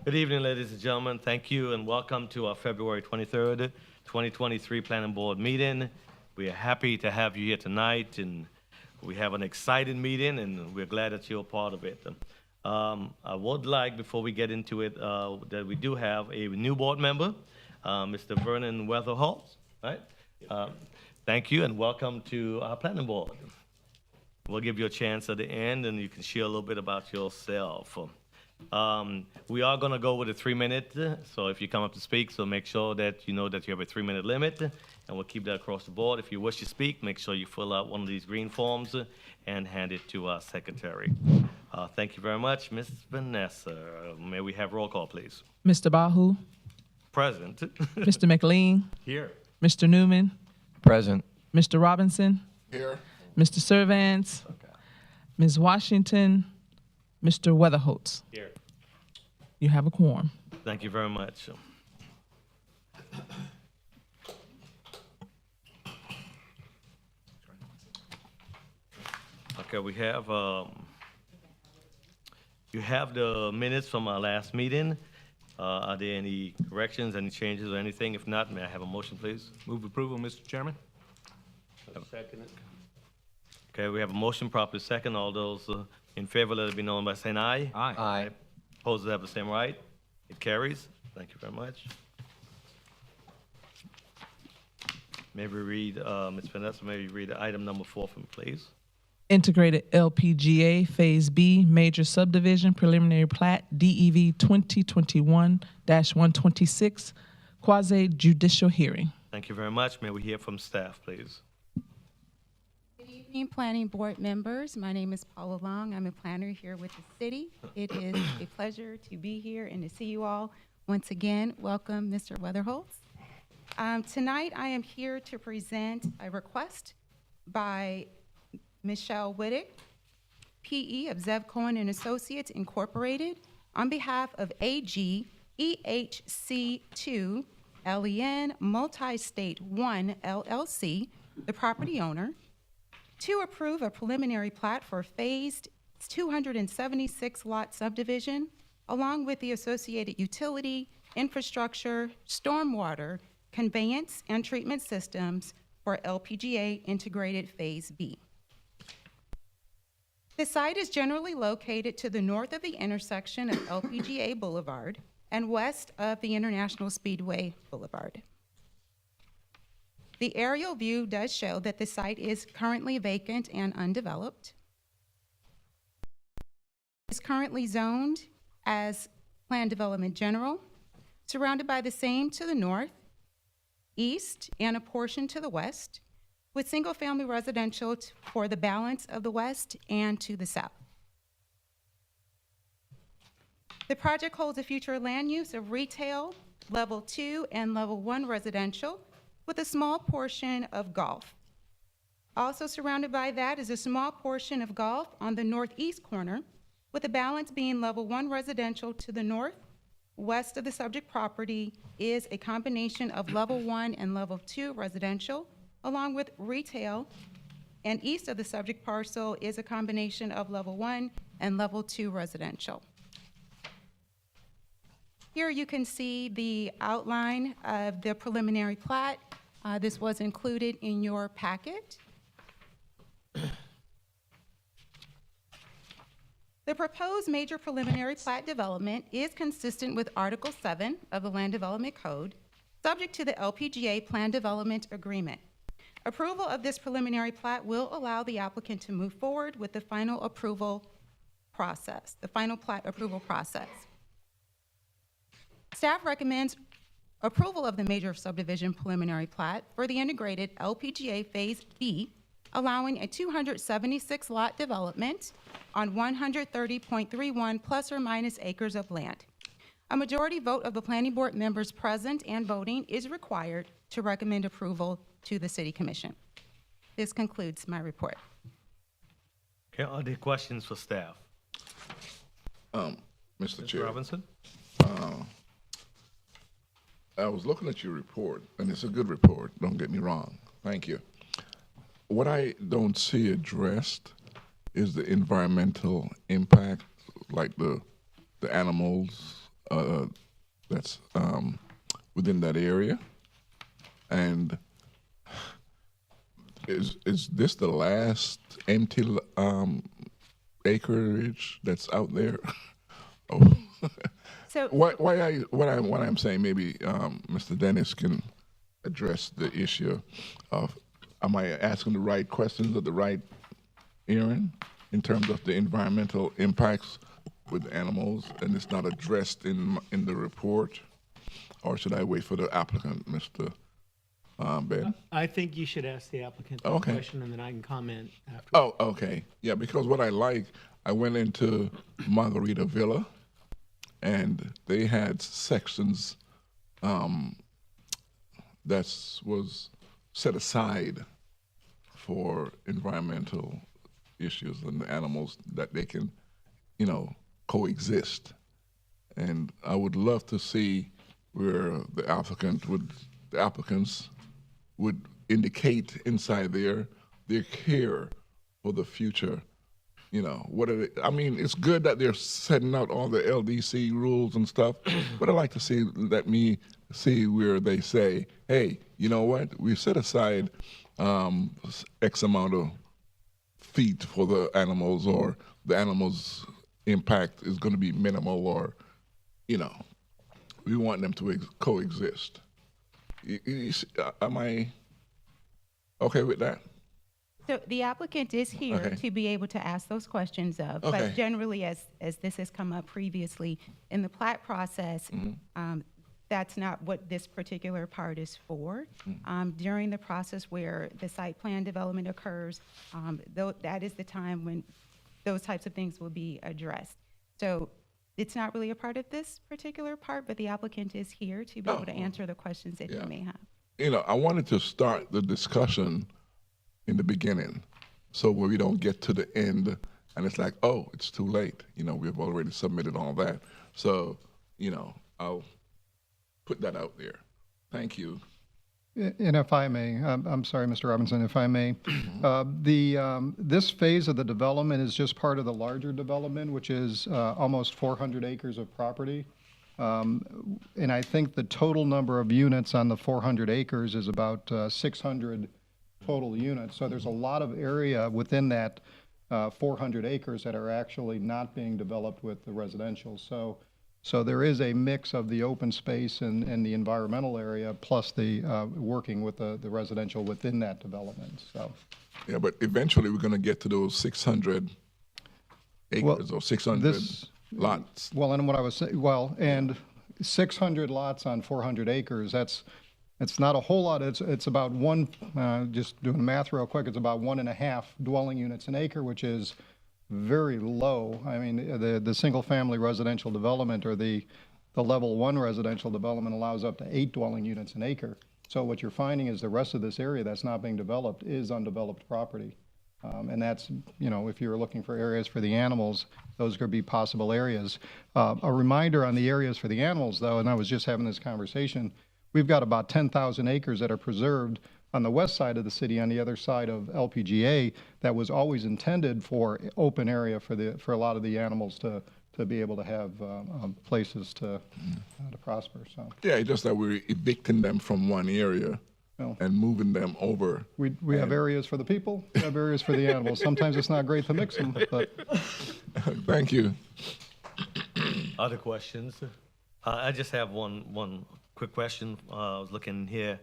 Good evening, ladies and gentlemen. Thank you and welcome to our February 23rd, 2023 Planning Board meeting. We are happy to have you here tonight, and we have an exciting meeting, and we're glad that you're a part of it. I would like, before we get into it, that we do have a new board member, Mr. Vernon Weatherholt, right? Thank you and welcome to our Planning Board. We'll give you a chance at the end, and you can share a little bit about yourself. We are going to go with a 3-minute, so if you come up to speak, so make sure that you know that you have a 3-minute limit, and we'll keep that across the board. If you wish to speak, make sure you fill out one of these green forms and hand it to our secretary. Thank you very much. Ms. Vanessa, may we have roll call, please? Mr. Bahu, Present. Mr. McLean, Here. Mr. Newman, Present. Mr. Robinson, Here. Mr. Servants, Ms. Washington, Mr. Weatherholtz. Here. You have a quorum. Thank you very much. Okay, we have, you have the minutes from our last meeting. Are there any corrections, any changes or anything? If not, may I have a motion, please? Move approval, Mr. Chairman. Second. Okay, we have a motion properly second. All those in favor, let it be known by saying aye. Aye. Aye. Opposed have the same right. It carries. Thank you very much. May we read, Ms. Vanessa, may we read item number 4 for me, please? Integrated LPGA Phase B Major Subdivision Preliminary Plat DEV 2021-126 Quasi Judicial Hearing. Thank you very much. May we hear from staff, please? Good evening, Planning Board members. My name is Paula Long. I'm a planner here with the city. It is a pleasure to be here and to see you all once again. Welcome, Mr. Weatherholtz. Tonight, I am here to present a request by Michelle Wittick, PE of Zev Cohen and Associates Incorporated, on behalf of AG EHC2 LEN Multi-State 1 LLC, the property owner, to approve a preliminary plat for phased 276 lot subdivision, along with the associated utility, infrastructure, stormwater, conveyance, and treatment systems for LPGA Integrated Phase B. The site is generally located to the north of the intersection of LPGA Boulevard and west of the International Speedway Boulevard. The aerial view does show that the site is currently vacant and undeveloped. It's currently zoned as Planned Development General, surrounded by the same to the north, east, and a portion to the west, with single-family residential for the balance of the west and to the south. The project holds a future land use of retail, level 2 and level 1 residential, with a small portion of golf. Also surrounded by that is a small portion of golf on the northeast corner, with the balance being level 1 residential to the north. West of the subject property is a combination of level 1 and level 2 residential, along with retail, and east of the subject parcel is a combination of level 1 and level 2 residential. Here you can see the outline of the preliminary plat. This was included in your packet. The proposed major preliminary plat development is consistent with Article 7 of the Land Development Code, subject to the LPGA Plan Development Agreement. Approval of this preliminary plat will allow the applicant to move forward with the final approval process, the final plat approval process. Staff recommends approval of the major subdivision preliminary plat for the integrated LPGA Phase B, allowing a 276 lot development on 130.31 plus or minus acres of land. A majority vote of the planning board members present and voting is required to recommend approval to the City Commission. This concludes my report. Okay, are there questions for staff? Mr. Mr. Chair, Robinson? I was looking at your report, and it's a good report, don't get me wrong. Thank you. What I don't see addressed is the environmental impact, like the animals that's within that area. And is this the last empty acreage that's out there? Oh. So What I'm saying, maybe Mr. Dennis can address the issue of, am I asking the right questions at the right hearing in terms of the environmental impacts with animals, and it's not addressed in the report, or should I wait for the applicant, Mr. Ben? I think you should ask the applicant the Okay. question, and then I can comment after. Oh, okay. Yeah, because what I went into Margarita Villa, and they had sections that was set aside for environmental issues and animals that they can, coexist. And I would love to see where the applicants would indicate inside their care for the future. What are they, I mean, it's good that they're setting out all the LDC rules and stuff, but I'd like to let me see where they say, hey, you know what? We set aside X amount of feet for the animals, or the animals' impact is going to be minimal, or, we want them to coexist. Am I okay with that? So the applicant is here Okay. to be able to ask those questions of, Okay. but generally, as this has come up previously, in the plat process, that's not what this particular part is for. During the process where the site plan development occurs, that is the time when those types of things will be addressed. So it's not really a part of this particular part, but the applicant is here to be able to answer the questions that Yeah. you may have. I wanted to start the discussion in the beginning, so when we don't get to the end and it's like, oh, it's too late. We've already submitted all that. So, I'll put that out there. Thank you. And if I may, I'm sorry, Mr. Robinson, if I may, this phase of the development is just part of the larger development, which is almost 400 acres of property. And I think the total number of units on the 400 acres is about 600 total units. So there's a lot of area within that 400 acres that are actually not being developed with the residential. So there is a mix of the open space and the environmental area, plus the working with the residential within that development. So Yeah, but eventually we're going to get to those 600 acres or 600 lots. well, and what I was saying, and 600 lots on 400 acres. It's not a whole lot. It's about one. Just doing math real quick. It's about 1.5 dwelling units an acre, which is very low. I mean, the single-family residential development or the level 1 residential development allows up to 8 dwelling units an acre. So what you're finding is the rest of this area that's not being developed is undeveloped property. And that's, if you're looking for areas for the animals, those could be possible areas. A reminder on the areas for the animals, though, and I was just having this conversation, we've got about 10,000 acres that are preserved on the west side of the city, on the other side of LPGA, that was always intended for open area for a lot of the animals to be able to have places to prosper. So Yeah, it's just that we're evicting them from one area Well- and moving them over. we have areas for the people, we have areas for the animals. Sometimes it's not great to mix them, but Thank you. Other questions? I just have one quick question. I was looking here.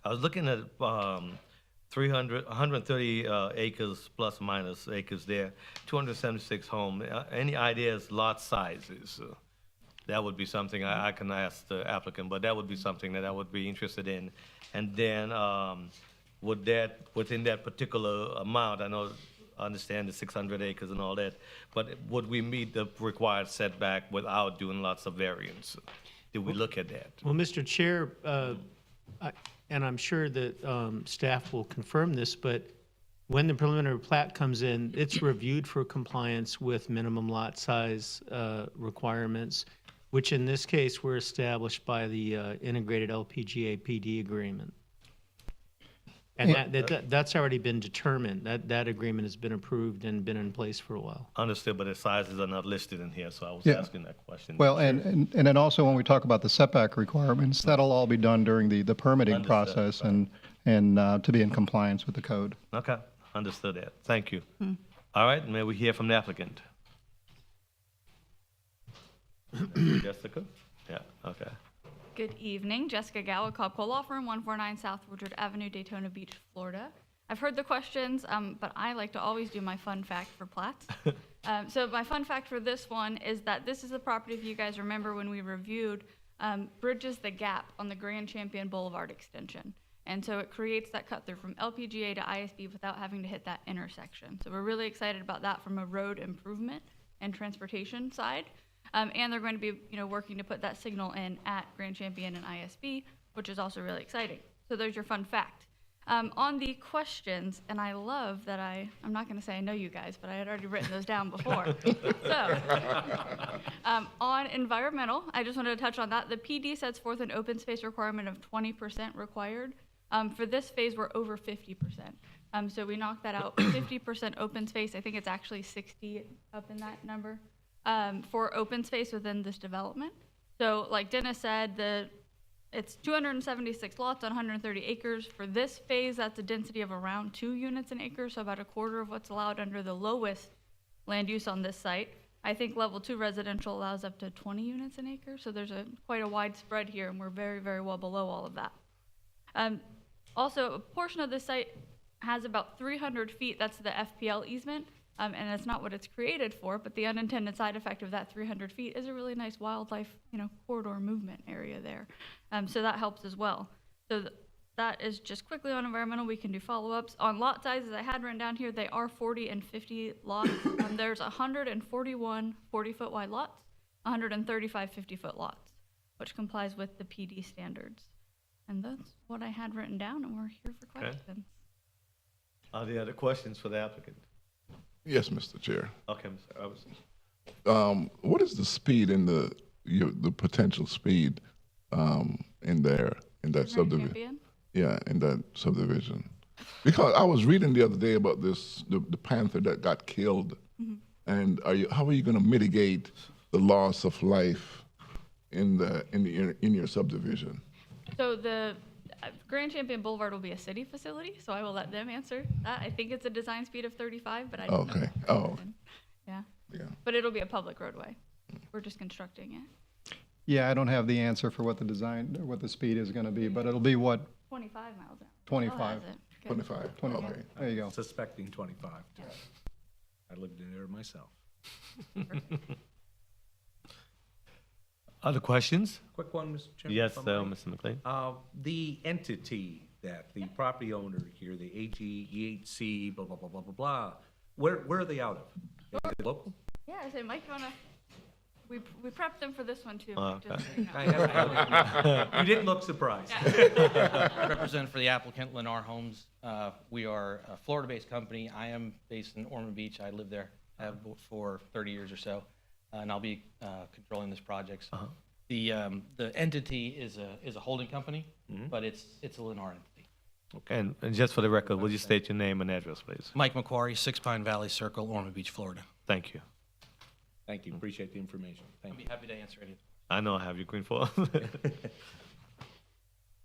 I was looking at 130 acres plus minus acres there, 276 homes. Any ideas lot sizes? That would be something I can ask the applicant, but that would be something that I would be interested in. And then would that, within that particular amount, I understand the 600 acres and all that, but would we meet the required setback without doing lots of variance? Did we look at that? Well, Mr. Chair, and I'm sure that staff will confirm this, but when the preliminary plat comes in, it's reviewed for compliance with minimum lot size requirements, which in this case were established by the integrated LPGA PD agreement. And that's already been determined. That agreement has been approved and been in place for a while. Understood, but the sizes are not listed in here, so I was Yeah. asking that question. Well, and then also when we talk about the setback requirements, that'll all be done during the permitting Understood, process and to be in compliance with the code. Okay, understood that. Thank you. All right, may we hear from the applicant? Jessica? Yeah, okay. Good evening, Jessica Gallo, Cobb Cole Law Firm, 149 South Woodward Avenue, Daytona Beach, Florida. I've heard the questions, but I like to always do my fun fact for plats. So my fun fact for this one is that this is a property, if you guys remember when we reviewed, bridges the gap on the Grand Champion Boulevard extension. And so it creates that cut through from LPGA to ISB without having to hit that intersection. So we're really excited about that from a road improvement and transportation side. And they're going to be, working to put that signal in at Grand Champion and ISB, which is also really exciting. So there's your fun fact. On the questions, and I love that I'm not going to say I know you guys, but I had already written those down before. So on environmental, I just wanted to touch on that. The PD sets forth an open space requirement of 20% required. For this phase, we're over 50%. So we knocked that out, 50% open space. I think it's actually 60 up in that number. For open space within this development. So like Dennis said, it's 276 lots on 130 acres. For this phase, that's a density of around 2 units an acre, so about a quarter of what's allowed under the lowest land use on this site. I think level 2 residential allows up to 20 units an acre, so there's quite a wide spread here, and we're very, very well below all of that. Also, a portion of this site has about 300 feet, that's the FPL easement, and that's not what it's created for, but the unintended side effect of that 300 feet is a really nice wildlife, corridor movement area there. So that helps as well. So that is just quickly on environmental. We can do follow-ups. On lot sizes, I had written down here, they are 40 and 50 lots. There's 141 40-foot wide lots, 135 50-foot lots, which complies with the PD standards. And that's what I had written down, and we're here for questions. Are there other questions for the applicant? Yes, Mr. Chair. Okay, Mr. Robertson. What is the speed in the potential speed in that Grand subdivision? Champion? Yeah, in that subdivision. Because I was reading the other day about the panther that got killed, and how are you going to mitigate the loss of life in your subdivision? So the Grand Champion Boulevard will be a city facility, so I will let them answer that. I think it's a design speed of 35, but I don't know. Okay. Oh. Yeah. Yeah. But it'll be a public roadway. We're just constructing it. Yeah, I don't have the answer for what the speed is going to be, but it'll be what, 25 miles an hour. 25. Still has it. Good. 25. 25. Okay. There you go. Suspecting 25. I lived in there myself. Other questions? Quick one, Mr. Chairman. Yes, if I may. Mr. McLean. The entity that the property owner here, the AG, EHC, blah, blah, blah, blah, blah, blah, where are they out of? Is it local? Yeah, I say, Mike, you wanna, we prepped them for this one too. Oh, Mike, just okay. so you know. You didn't look surprised. Represent for the applicant, Lennar Homes. We are a Florida-based company. I am based in Ormond Beach. I live there, have for 30 years or so, and I'll be controlling this project. So the entity is a holding company, but it's a Lennar entity. And just for the record, would you state your name and address, please? Mike McQuarrie, 6 Pine Valley Circle, Ormond Beach, Florida. Thank you. Thank you. Appreciate the information. I'll Thank be you. happy to answer anything. I know I have your green for.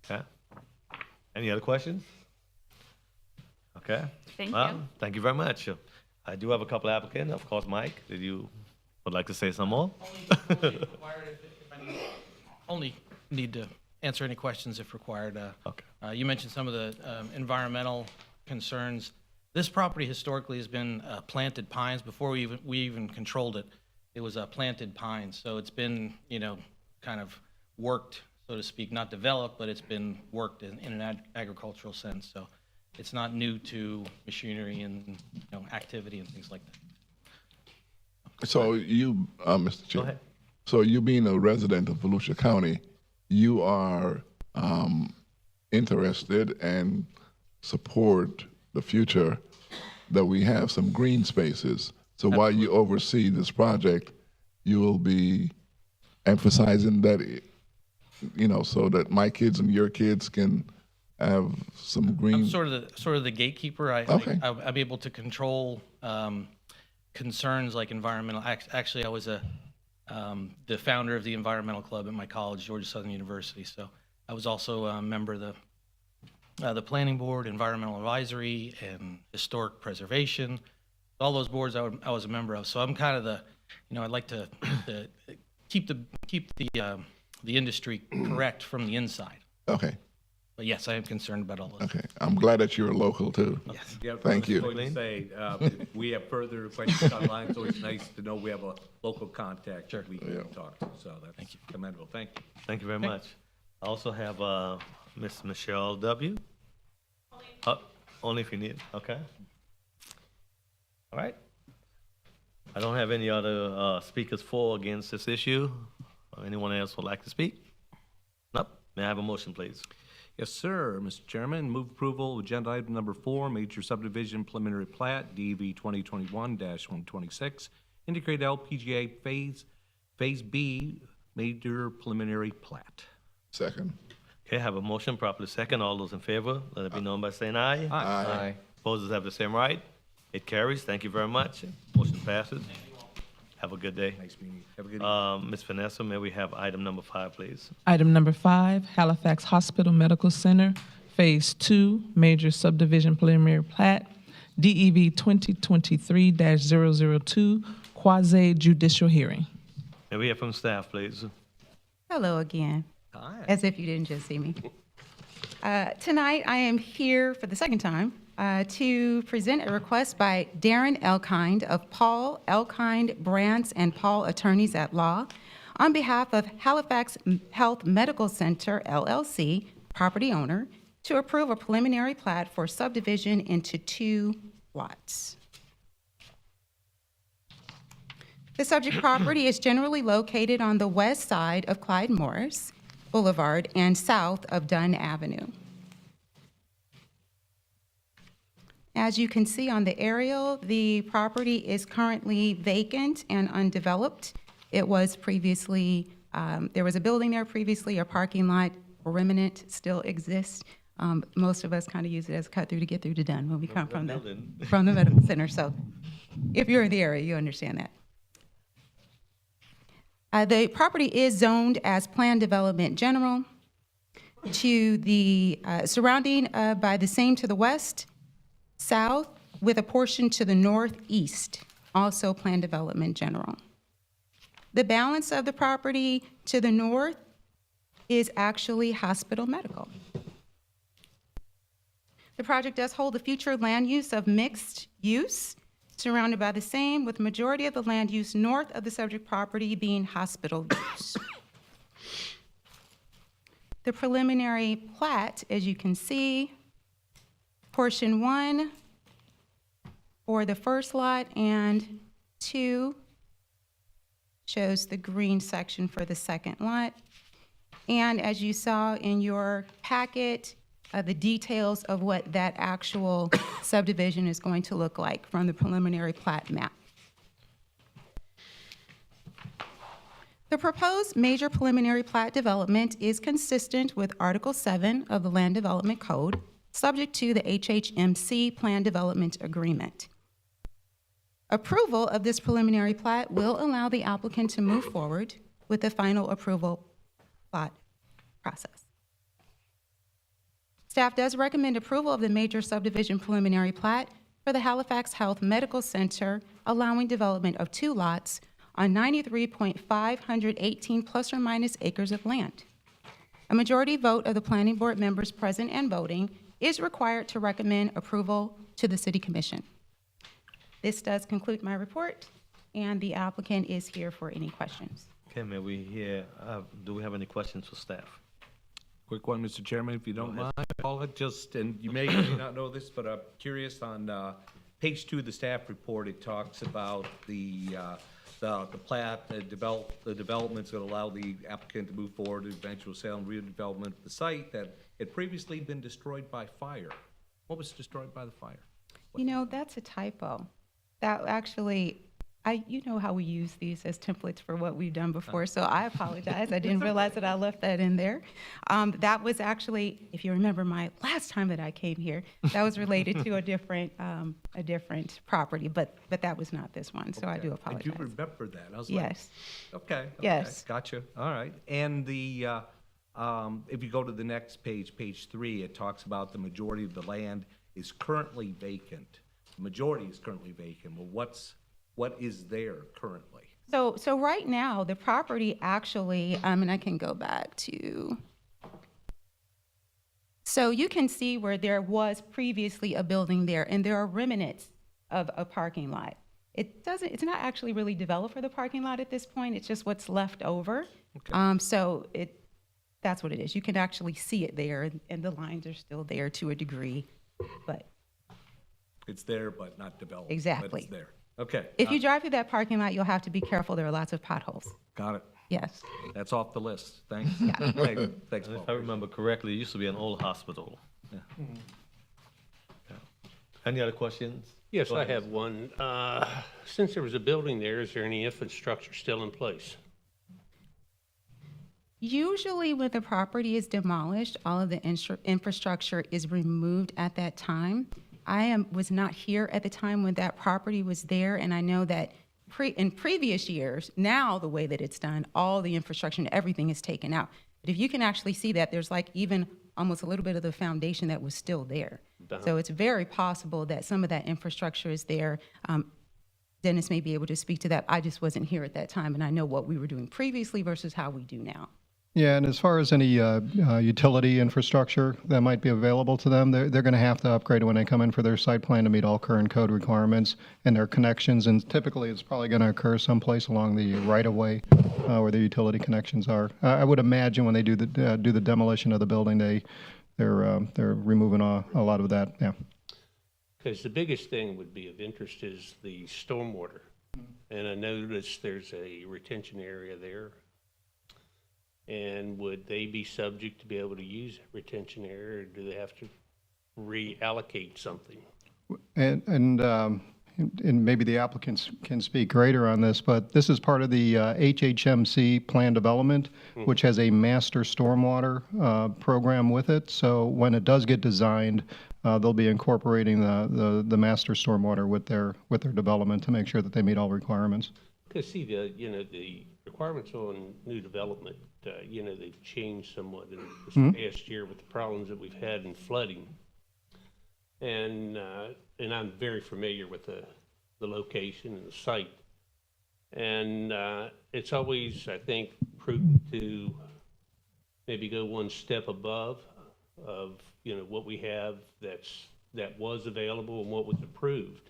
Okay. Any other questions? Okay. Thank Well, you. thank you very much. I do have a couple applicants. Of course, Mike, did you would like to say some more? Only need to answer any questions if required. Okay. You mentioned some of the environmental concerns. This property historically has been planted pines. Before we even controlled it, it was planted pines. So it's been, kind of worked, so to speak, not developed, but it's been worked in an agricultural sense. So it's not new to machinery and activity and things like that. So you, Mr. Chair. Go ahead. So you being a resident of Volusia County, you are interested and support the future that we have some green spaces. So while you oversee this project, you will be emphasizing that, so that my kids and your kids can have some green? I'm sort of the gatekeeper. Okay. I'm able to control concerns like environmental. Actually, I was the founder of the environmental club at my college, Georgia Southern University. So I was also a member of the planning board, environmental advisory, and historic preservation. All those boards I was a member of. So I'm kind of I'd like to keep the industry correct from the inside. Okay, But yes, I am concerned about all this. okay. I'm glad that you're local too. Yes. Yeah, Thank I you. was going to say, if we have further questions online, so it's nice to know we have a local contact that we can talk to. So that's commendable. Thank you. Thank you very much. I also have Miss Michelle W. Only if you need, okay. All right. I don't have any other speakers for or against this issue. Or anyone else would like to speak? Nope. May I have a motion, please? Yes, sir. Mr. Chairman, move approval of agenda item number 4, major subdivision preliminary plat, DV 2021-126, integrated LPGA Phase B, major preliminary plat. Second. Okay, I have a motion properly second. All those in favor, let it be known by saying aye. Aye. Opposers have the same right. It carries. Thank you very much. Motion passes. Have a good day. Nice meeting you. Have a good evening. Ms. Vanessa, may we have item number 5, please? Item number 5, Halifax Hospital Medical Center, Phase 2, Major Subdivision Preliminary Plat, DEV 2023-002, Quasi Judicial Hearing. May we hear from staff, please? Hello again, Hi. as if you didn't just see me. Tonight, I am here for the second time to present a request by Darren Elkind of Paul Elkind Brands and Paul Attorneys at Law on behalf of Halifax Health Medical Center, LLC, property owner, to approve a preliminary plat for subdivision into 2 lots. The subject property is generally located on the west side of Clyde Morris Boulevard and south of Dunn Avenue. As you can see on the aerial, the property is currently vacant and undeveloped. It was previously, there was a building there previously, a parking lot, remnant still exists. Most of us kind of use it as a cut through to get through to Dunn when we come from the medical center. So if you're in the area, you understand that. The property is zoned as planned development general to the surrounding by the same to the west, south, with a portion to the northeast, also planned development general. The balance of the property to the north is actually hospital medical. The project does hold a future land use of mixed use, surrounded by the same, with the majority of the land use north of the subject property being hospital use. The preliminary plat, as you can see, portion 1 for the first lot and 2 shows the green section for the second lot. And as you saw in your packet, the details of what that actual subdivision is going to look like from the preliminary plat map. The proposed major preliminary plat development is consistent with Article 7 of the Land Development Code, subject to the HHMC Plan Development Agreement. Approval of this preliminary plat will allow the applicant to move forward with the final approval plat process. Staff does recommend approval of the major subdivision preliminary plat for the Halifax Health Medical Center, allowing development of 2 lots on 93.518 plus or minus acres of land. A majority vote of the planning board members present and voting is required to recommend approval to the City Commission. This does conclude my report, and the applicant is here for any questions. Okay, may we hear, do we have any questions for staff? Quick one, Mr. Chairman, if you don't mind, Paula, just, and you may or may not know this, but I'm curious on page 2 of the staff report, it talks about the plat, the developments that allow the applicant to move forward to eventual sale and redevelopment of the site that had previously been destroyed by fire. What was destroyed by the fire? You know, that's a typo. That actually, You know how we use these as templates for what we've done before, so I apologize. I didn't realize that I left that in there. That was actually, if you remember my last time that I came here, that was related to a different property, but that was not this one, so I do I apologize. do remember that. I was like, Yes, okay. Yes. Gotcha. All right. And if you go to the next page, page 3, it talks about the majority of the land is currently vacant. The majority is currently vacant. Well, what is there currently? so right now, the property actually, and I can go back to, so you can see where there was previously a building there, and there are remnants of a parking lot. It's not actually really developed for the parking lot at this point, it's just what's left over. So that's what it is. You can actually see it there, and the lines are still there to a degree, but It's there, but not developed. But Exactly. it's there. Okay. if you drive through that parking lot, you'll have to be careful. There are lots of potholes. Got it. Yes. That's off the list. Thanks. Thanks, If I Paul. remember correctly, it used to be an old hospital. Yeah. Any other questions? Yes, Go I ahead. have one. Since there was a building there, is there any infrastructure still in place? Usually when the property is demolished, all of the infrastructure is removed at that time. Was not here at the time when that property was there, and I know that in previous years, now the way that it's done, all the infrastructure and everything is taken out. But if you can actually see that, there's like even almost a little bit of the foundation that was still there. So it's very possible that some of that infrastructure is there. Dennis may be able to speak to that. I just wasn't here at that time, and I know what we were doing previously versus how we do now. Yeah, and as far as any utility infrastructure that might be available to them, they're going to have to upgrade when they come in for their site plan to meet all current code requirements and their connections. And typically, it's probably going to occur someplace along the right-of-way where the utility connections are. I would imagine when they do the demolition of the building, they're removing a lot of that. Yeah. Because the biggest thing would be of interest is the stormwater. And I noticed there's a retention area there. And would they be subject to be able to use that retention area, or do they have to reallocate something? And maybe the applicants can speak greater on this, but this is part of the HHMC plan development, which has a master stormwater program with it. So when it does get designed, they'll be incorporating the master stormwater with their development to make sure that they meet all requirements. Because see, the requirements on new development, they've changed somewhat in this past year with the problems that we've had in flooding. And I'm very familiar with the location and the site. And it's always, I think, prudent to maybe go one step above of, what we have that was available and what was approved.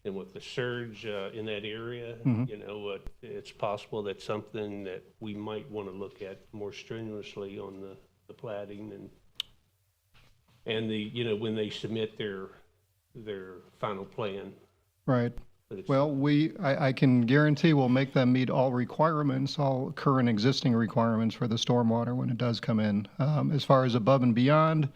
And with the surge in that area, it's possible that's something that we might want to look at more strenuously on the plating and the when they submit their final plan. Right. But it's- Well, I can guarantee we'll make them meet all requirements, all current existing requirements for the stormwater when it does come in. As far as above and beyond,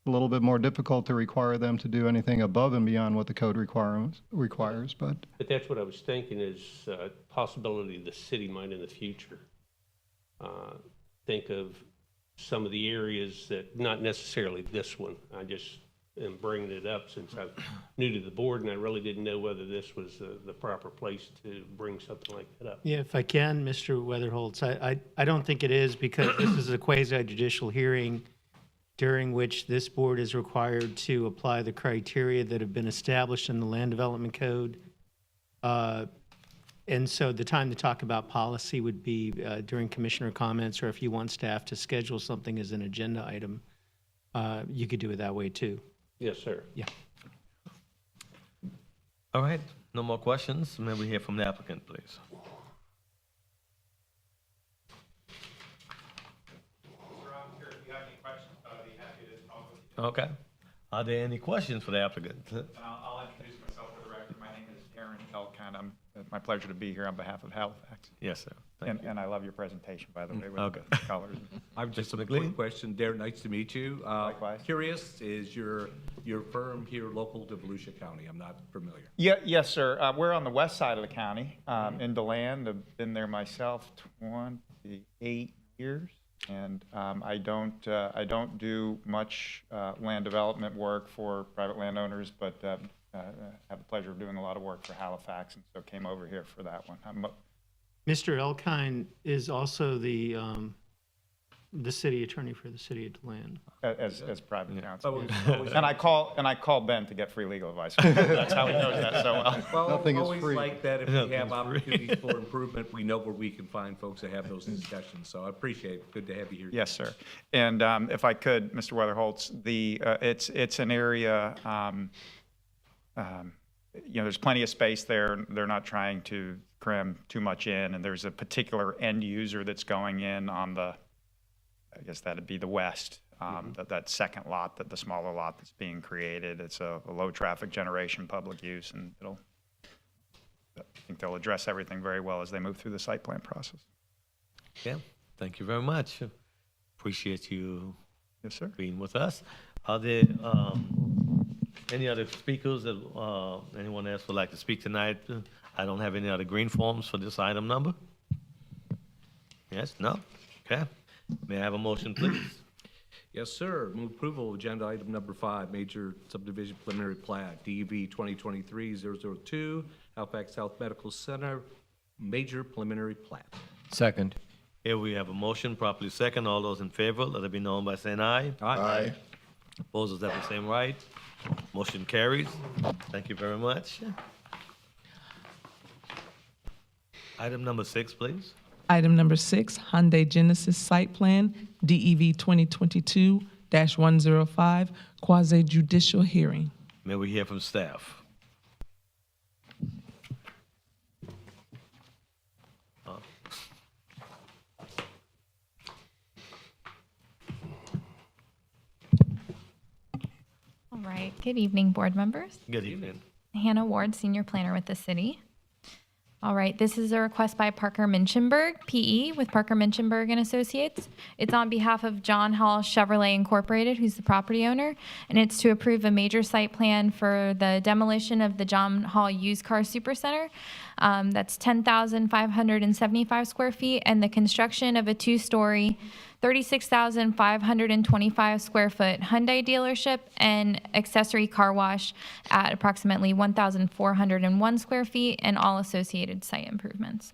a little bit more difficult to require them to do anything above and beyond what the code requires, but But that's what I was thinking is possibility the city might in the future think of some of the areas that, not necessarily this one. I just am bringing it up since I'm new to the board and I really didn't know whether this was the proper place to bring something like that up. Yeah, if I can, Mr. Weatherholtz, I don't think it is because this is a quasi-judicial hearing during which this board is required to apply the criteria that have been established in the Land Development Code. And so the time to talk about policy would be during commissioner comments, or if you want staff to schedule something as an agenda item, you could do it that way too. Yes, sir. Yeah. All right, no more questions. May we hear from the applicant, please? Okay. Are there any questions for the applicant? I'll introduce myself for the record. My name is Aaron Elkan. It's my pleasure to be here on behalf of Halifax. Yes, sir. Thank you. And I love your presentation, by the way, with Okay. the colors. I've just a Mr. McLean? quick question. Darren, nice to meet you. Likewise. Curious, is your your firm here local to Volusia County? I'm not familiar. Yeah, yes, sir. We're on the west side of the county, in DeLand. I've been there myself 28 years. And I don't do much land development work for private landowners, but have the pleasure of doing a lot of work for Halifax, and so came over here for that one. Mr. Elkine is also the city attorney for the city of DeLand. As private counsel. Always- And I call Ben to get free legal advice. That's how he knows that so well. Well, Nothing is always free. like that. If we have opportunities for improvement, we know where we can find folks that have those discussions. So I appreciate it. Good to have you here. Yes, sir. And if I could, Mr. Weatherholtz, it's an area, there's plenty of space there. They're not trying to cram too much in, and there's a particular end user that's going in on the, I guess that'd be the west, that second lot, the smaller lot that's being created. It's a low traffic generation public use, and I think they'll address everything very well as they move through the site plan process. Yeah, thank you very much. Appreciate you Yes, sir. being with us. Are there any other speakers that anyone else would like to speak tonight? I don't have any other green forms for this item number. Yes, no? Okay. May I have a motion, please? Yes, sir. Move approval of agenda item number 5, major subdivision preliminary plat, DV 2023-002, Halifax South Medical Center, major preliminary plat. Second. Here we have a motion, properly second. All those in favor, let it be known by saying aye. Aye. Opposers have the same right. Motion carries. Thank you very much. Item number 6, please. Item number 6, Hyundai Genesis Site Plan, DEV 2022-105, quasi judicial hearing. May we hear from staff? All right. Good evening, board members. Good evening. Hannah Ward, senior planner with the city. All right, this is a request by Parker Minchenberg, PE, with Parker Minchenberg and Associates. It's on behalf of John Hall Chevrolet Incorporated, who's the property owner, and it's to approve a major site plan for the demolition of the John Hall Used Car Supercenter. That's 10,575 square feet, and the construction of a two-story, 36,525 square foot Hyundai dealership and accessory car wash at approximately 1,401 square feet and all associated site improvements.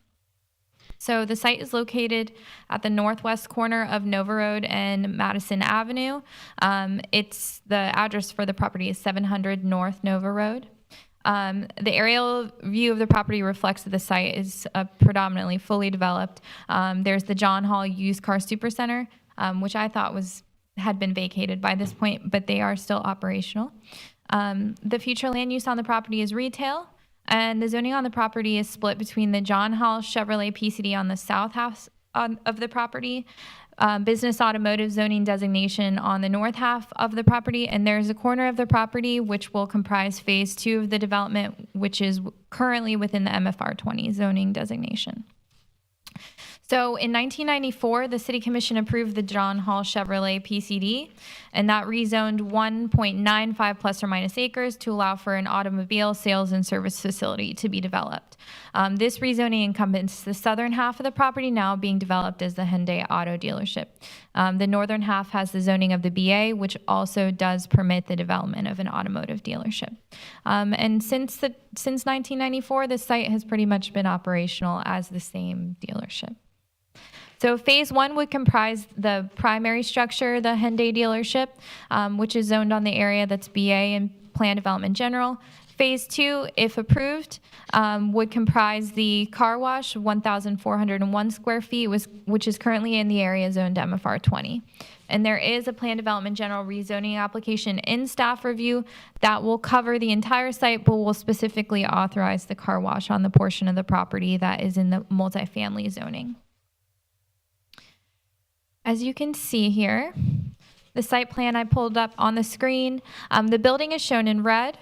So the site is located at the northwest corner of Nova Road and Madison Avenue. The address for the property is 700 North Nova Road. The aerial view of the property reflects that the site is predominantly fully developed. There's the John Hall Used Car Supercenter, which I thought had been vacated by this point, but they are still operational. The future land use on the property is retail, and the zoning on the property is split between the John Hall Chevrolet PCD on the south half of the property, business automotive zoning designation on the north half of the property, and there's a corner of the property which will comprise phase 2 of the development, which is currently within the MFR 20 zoning designation. So in 1994, the City Commission approved the John Hall Chevrolet PCD, and that rezoned 1.95 plus or minus acres to allow for an automobile sales and service facility to be developed. This rezoning encompasses the southern half of the property now being developed as the Hyundai Auto dealership. The northern half has the zoning of the BA, which also does permit the development of an automotive dealership. And since 1994, the site has pretty much been operational as the same dealership. So phase 1 would comprise the primary structure, the Hyundai dealership, which is zoned on the area that's BA and Plan Development General. Phase 2, if approved, would comprise the car wash, 1,401 square feet, which is currently in the area zoned MFR 20. And there is a Plan Development General rezoning application in staff review that will cover the entire site, but will specifically authorize the car wash on the portion of the property that is in the multifamily zoning. As you can see here, the site plan I pulled up on the screen, the building is shown in red.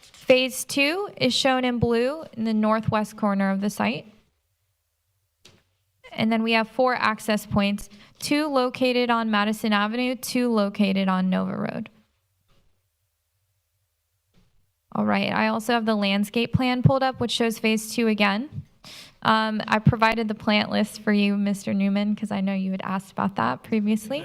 Phase 2 is shown in blue in the northwest corner of the site. And then we have 4 access points, 2 located on Madison Avenue, 2 located on Nova Road. All right, I also have the landscape plan pulled up, which shows phase 2 again. I provided the plant list for you, Mr. Newman, because I know you had asked about that previously.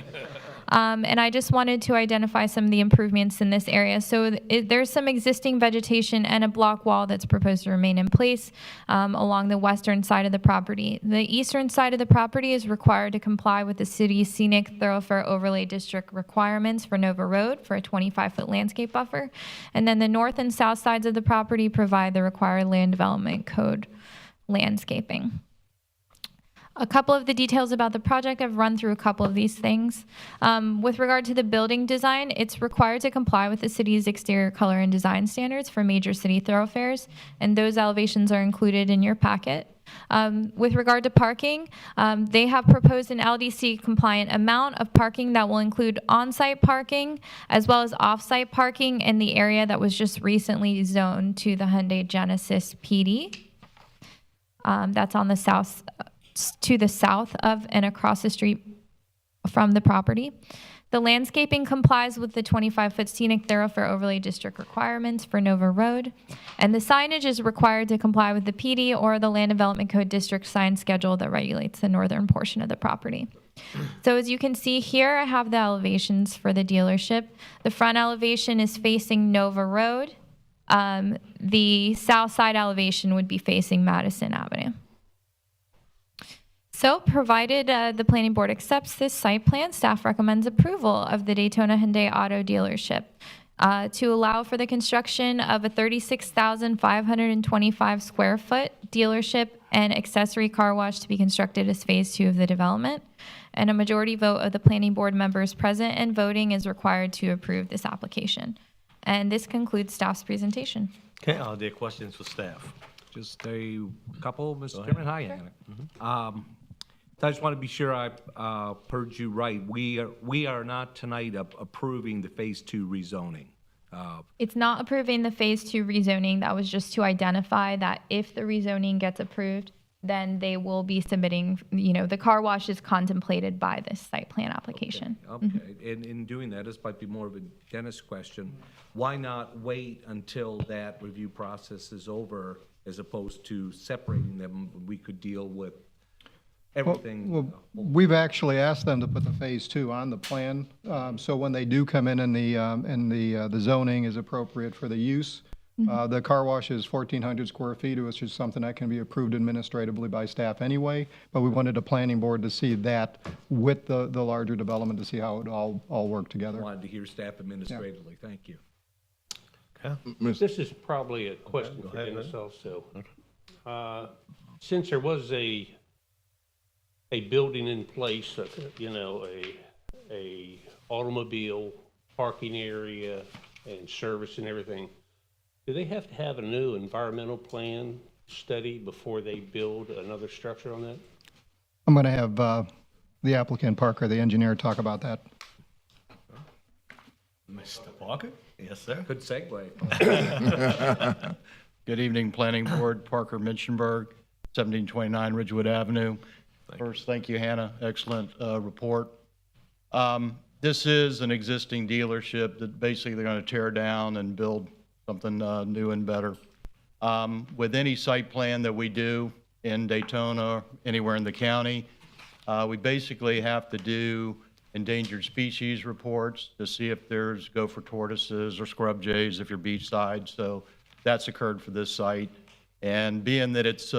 And I just wanted to identify some of the improvements in this area. So there's some existing vegetation and a block wall that's proposed to remain in place along the western side of the property. The eastern side of the property is required to comply with the city's scenic thoroughfare overlay district requirements for Nova Road for a 25-foot landscape buffer. And then the north and south sides of the property provide the required land development code landscaping. A couple of the details about the project, I've run through a couple of these things. With regard to the building design, it's required to comply with the city's exterior color and design standards for major city thoroughfares, and those elevations are included in your packet. With regard to parking, they have proposed an LDC compliant amount of parking that will include on-site parking as well as off-site parking in the area that was just recently zoned to the Hyundai Genesis PD. That's on the south, to the south of and across the street from the property. The landscaping complies with the 25-foot scenic thoroughfare overlay district requirements for Nova Road, and the signage is required to comply with the PD or the Land Development Code district sign schedule that regulates the northern portion of the property. So as you can see here, I have the elevations for the dealership. The front elevation is facing Nova Road. The south side elevation would be facing Madison Avenue. So, provided the planning board accepts this site plan, staff recommends approval of the Daytona Hyundai Auto Dealership to allow for the construction of a 36,525 square foot dealership and accessory car wash to be constructed as phase 2 of the development. And a majority vote of the planning board members present and voting is required to approve this application. And this concludes staff's presentation. Okay, are there questions for staff? Just a couple, Mr. Chairman. Hi, Anna. I just want to be sure I heard you right. We are not tonight approving the phase 2 rezoning. It's not approving the phase 2 rezoning. That was just to identify that if the rezoning gets approved, then they will be submitting, the car wash is contemplated by this site plan application. Okay. And in doing that, this might be more of a Dennis question. Why not wait until that review process is over as opposed to separating them? We could deal with everything. Well, we've actually asked them to put the phase 2 on the plan, so when they do come in and the zoning is appropriate for the use. The car wash is 1,400 square feet, which is something that can be approved administratively by staff anyway, but we wanted the planning board to see that with the larger development to see how it all work together. Wanted to hear staff administratively. Thank you. This is probably a question for Dennis also. Since there was a building in place, a automobile parking area and service and everything, do they have to have a new environmental plan study before they build another structure on that? I'm going to have the applicant, Parker, the engineer, talk about that. Mr. Parker? Yes, sir. Good segue. Good evening, Planning Board. Parker Minchenberg, 1729 Ridgewood Avenue. First, thank you, Hannah. Excellent report. This is an existing dealership that basically they're going to tear down and build something new and better. With any site plan that we do in Daytona, anywhere in the county, we basically have to do endangered species reports to see if there's gopher tortoises or scrub jays if you're beachside. So that's occurred for this site. And being that it's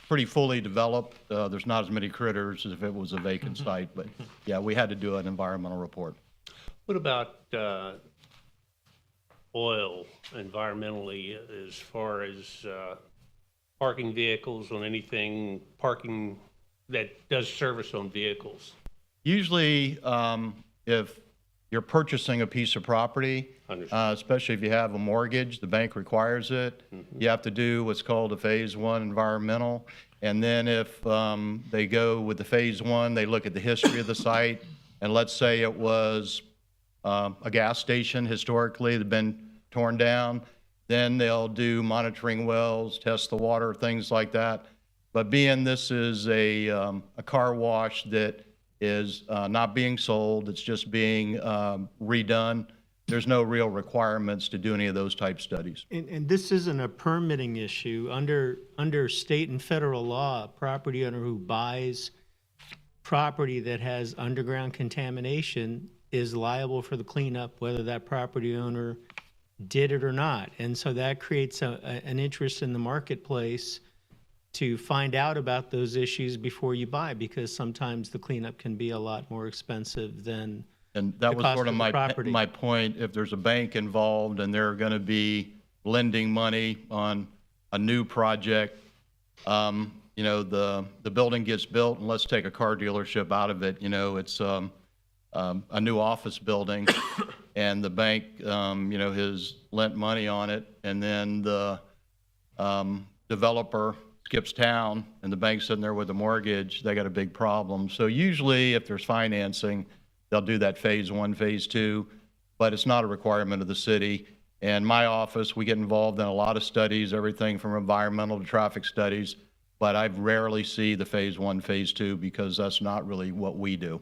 pretty fully developed, there's not as many critters as if it was a vacant site. But yeah, we had to do an environmental report. What about oil environmentally as far as parking vehicles on anything, parking that does service on vehicles? Usually, if you're purchasing a piece of property, especially if you have a mortgage, the bank requires it. You have to do what's called a phase 1 environmental. And then if they go with the phase 1, they look at the history of the site. And let's say it was a gas station historically that had been torn down, then they'll do monitoring wells, test the water, things like that. But being this is a car wash that is not being sold, it's just being redone, there's no real requirements to do any of those type studies. And this isn't a permitting issue. Under state and federal law, a property owner who buys property that has underground contamination is liable for the cleanup, whether that property owner did it or not. And so that creates an interest in the marketplace to find out about those issues before you buy, because sometimes the cleanup can be a lot more expensive than And that the was cost sort of of the property. my point. If there's a bank involved and they're going to be lending money on a new project, you know, the building gets built, and let's take a car dealership out of it, you know, it's a new office building, and the bank, you know, has lent money on it, and then the developer skips town, and the bank's sitting there with a mortgage, they got a big problem. So usually, if there's financing, they'll do that phase 1, phase 2, but it's not a requirement of the city. And my office, we get involved in a lot of studies, everything from environmental to traffic studies, but I rarely see the phase 1, phase 2, because that's not really what we do.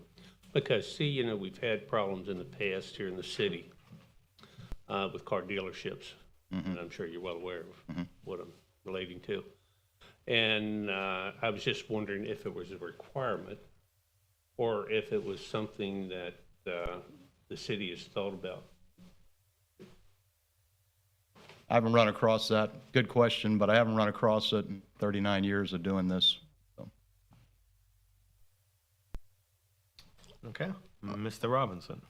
Because, see, you know, we've had problems in the past here in the city with car dealerships, and I'm sure you're well aware of what I'm relating to. And I was just wondering if it was a requirement or if it was something that the city has thought about. I haven't run across that. Good question, but I haven't run across it in 39 years of doing this. So. Okay, Mr. Robinson.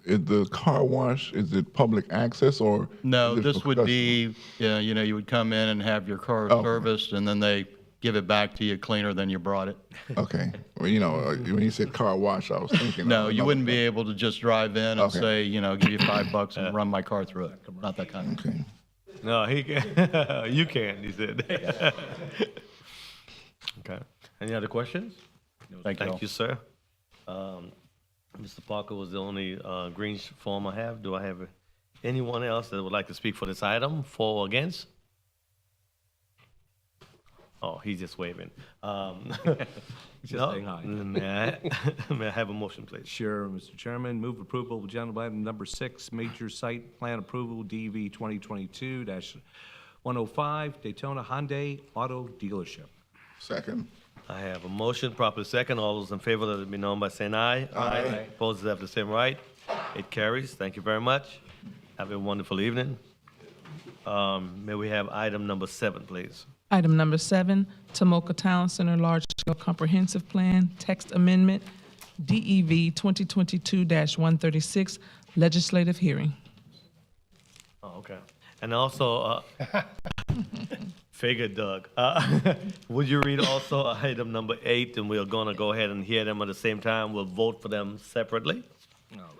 Is the car wash, is it public access or? No, is it this for would customers? be, yeah, you know, you would come in and have your car Okay. serviced, and then they give it back to you cleaner than you brought it. Okay. Well, you know, when you said car wash, I was thinking. No, of you another- wouldn't be able to just drive in and Okay. say, you know, give you $5 and run my car through it. Not that kind of. Okay. No, he can. You can, he said. Okay. Any other questions? Thank you all. Thank you, sir. Mr. Parker was the only green form I have. Do I have anyone else that would like to speak for this item, for or against? Oh, he's just waving. He's just saying hi. May I have a motion, please? Sure, Mr. Chairman, move approval of agenda item number 6, major site plan approval, DV 2022-105, Daytona Hyundai Auto Dealership. Second. I have a motion, properly second. All those in favor, let it be known by saying aye. Aye. Opposed, have the same right. It carries. Thank you very much. Have a wonderful evening. May we have item number 7, please? Item number 7, Tomoka Town Center Large Scale Comprehensive Plan, Text Amendment, DEV 2022-136, Legislative Hearing. Oh, okay. And also, figured, Doug. Would you read also item number 8, and we're gonna go ahead and hear them at the same time. We'll vote for them separately.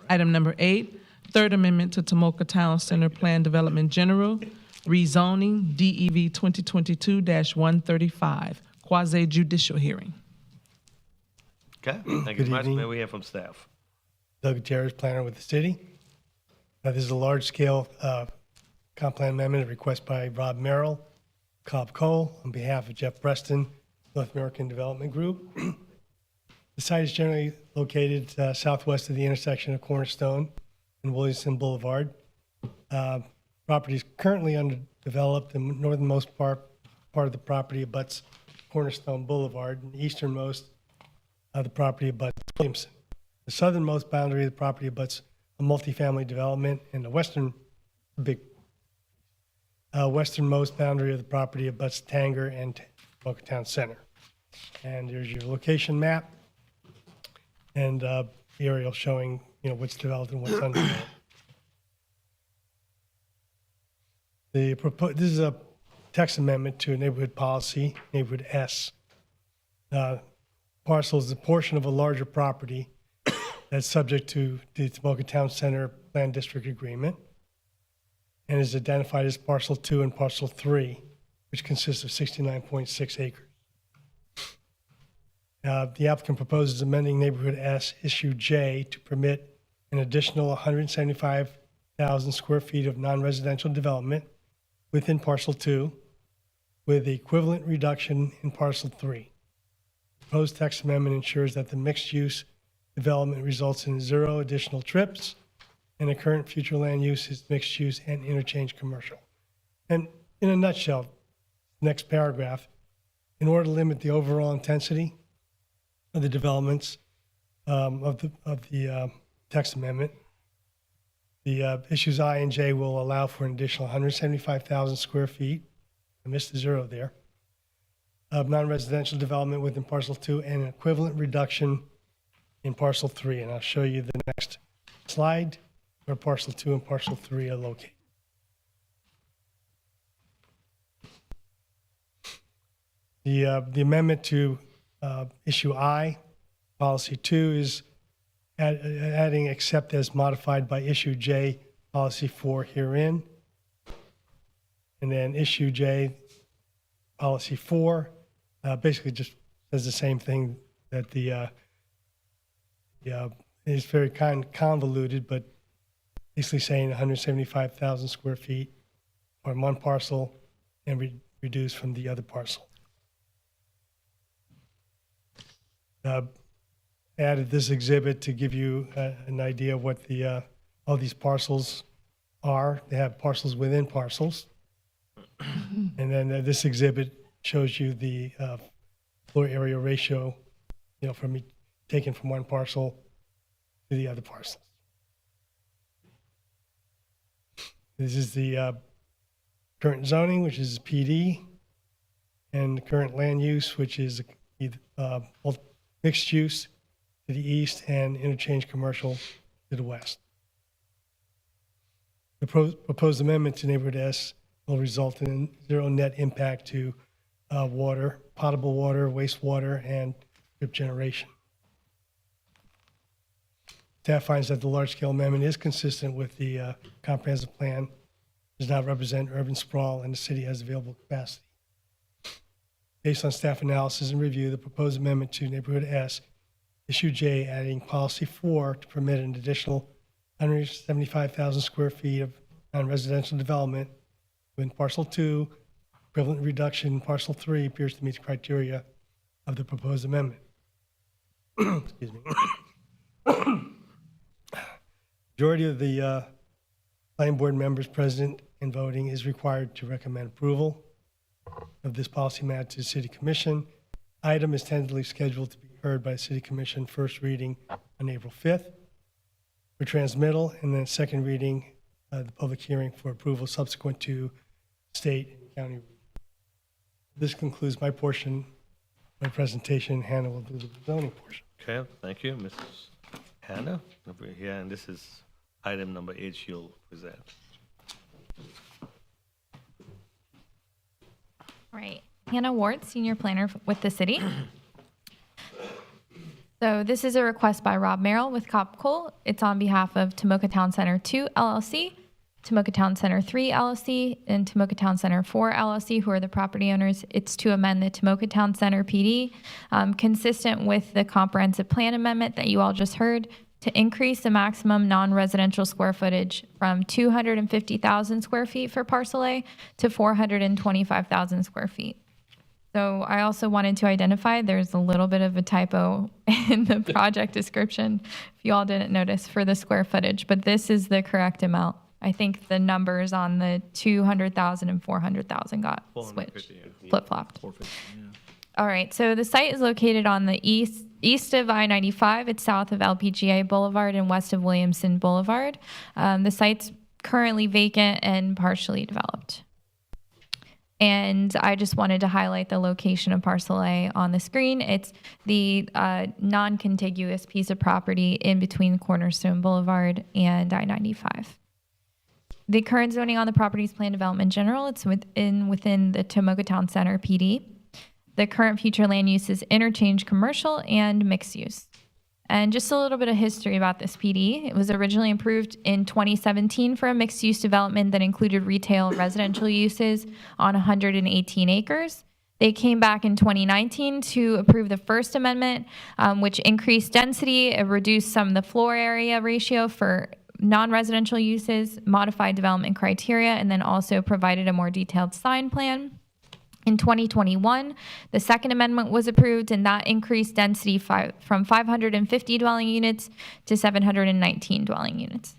Item number 8, Third Amendment to Tomoka Town Center Plan Development General, rezoning, DEV 2022-135, quasi judicial hearing. Okay, thank you very much. May we hear from staff? Doug Gutierrez, planner with the city. This is a large-scale comp plan amendment request by Rob Merrill, Cobb Cole, on behalf of Jeff Preston, North American Development Group. The site is generally located southwest of the intersection of Cornerstone and Williamson Boulevard. Property is currently underdeveloped. The northernmost part of the property abuts Cornerstone Boulevard, and the easternmost of the property abuts Williamson. The southernmost boundary of the property abuts a multifamily development, and the westernmost boundary of the property abuts Tanger and Boca Town Center. And there's your location map and the aerial showing, you know, what's developed and what's undeveloped. This is a text amendment to a neighborhood policy, neighborhood S. Parcel is a portion of a larger property that's subject to the Boca Town Center Plan District Agreement and is identified as Parcel 2 and Parcel 3, which consists of 69.6 acres. The applicant proposes amending neighborhood S, issue J, to permit an additional 175,000 square feet of non-residential development within Parcel 2 with the equivalent reduction in Parcel 3. The proposed text amendment ensures that the mixed-use development results in 0 additional trips and the current future land use is mixed use and interchange commercial. And in a nutshell, next paragraph, in order to limit the overall intensity of the developments of the text amendment, the issues I and J will allow for an additional 175,000 square feet, I missed the zero there, of non-residential development within parcel 2 and an equivalent reduction in parcel 3. And I'll show you the next slide where parcel 2 and parcel 3 are located. The amendment to issue I, policy 2, is adding except as modified by issue J, policy 4 herein. And then issue J, policy 4, basically just says the same thing that it's very convoluted, but basically saying 175,000 square feet on one parcel and reduced from the other parcel. Added this exhibit to give you an idea of what all these parcels are. They have parcels within parcels. And then this exhibit shows you the floor area ratio, taken from one parcel to the other parcels. This is the current zoning, which is PD, and the current land use, which is mixed use to the east and interchange commercial to the west. The proposed amendment to Neighborhood S will result in zero net impact to water, potable water, wastewater, and drip generation. Staff finds that the large-scale amendment is consistent with the comprehensive plan, does not represent urban sprawl, and the city has available capacity. Based on staff analysis and review, the proposed amendment to Neighborhood S, issue J, adding policy 4 to permit an additional 175,000 square feet of non-residential development within parcel 2, equivalent reduction in parcel 3 appears to meet the criteria of the proposed amendment. Excuse me. Majority of the planning board members present and voting is required to recommend approval of this policy matter to the City Commission. Item is tentatively scheduled to be heard by the City Commission first reading on April 5th for transmittal, and then second reading, the public hearing for approval subsequent to state and county. This concludes my portion, my presentation. Hannah will do the zoning portion. Okay, thank you, Mrs. Hannah. Over here, and this is item number 8 you'll present. Right. Hannah Ward, Senior Planner with the city. So this is a request by Rob Merrill with Copcol. It's on behalf of Tomoka Town Center 2 LLC, Tomoka Town Center 3 LLC, and Tomoka Town Center 4 LLC, who are the property owners. It's to amend the Tomoka Town Center PD, consistent with the comprehensive plan amendment that you all just heard, to increase the maximum non-residential square footage from 250,000 square feet for parcel A to 425,000 square feet. So I also wanted to identify there's a little bit of a typo in the project description, if you all didn't notice, for the square footage, but this is the correct amount. I think the numbers on the 200,000 and 400,000 got switched, flip-flopped. All right, so the site is located on the east of I-95. It's south of LPGA Boulevard and west of Williamson Boulevard. The site's currently vacant and partially developed. And I just wanted to highlight the location of parcel A on the screen. It's the non-contiguous piece of property in between Cornerstone Boulevard and I-95. The current zoning on the property is Plan Development General. It's within the Tomoka Town Center PD. The current future land use is interchange commercial and mixed use. And just a little bit of history about this PD. It was originally approved in 2017 for a mixed use development that included retail and residential uses on 118 acres. They came back in 2019 to approve the first amendment, which increased density, it reduced some of the floor area ratio for non-residential uses, modified development criteria, and then also provided a more detailed sign plan. In 2021, the second amendment was approved, and that increased density from 550 dwelling units to 719 dwelling units.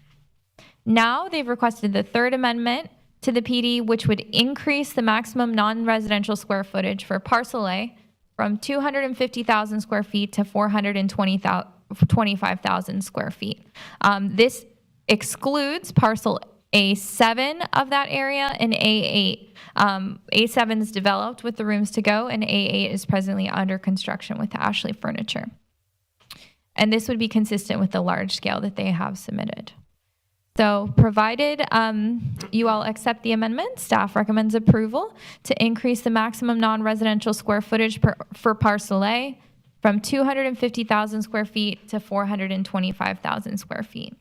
Now they've requested the third amendment to the PD, which would increase the maximum non-residential square footage for parcel A from 250,000 square feet to 425,000 square feet. This excludes parcel A7 of that area and A8. A7 is developed with the rooms to go, and A8 is presently under construction with Ashley Furniture. And this would be consistent with the large scale that they have submitted. So provided you all accept the amendment, staff recommends approval to increase the maximum non-residential square footage for parcel A from 250,000 square feet to 425,000 square feet.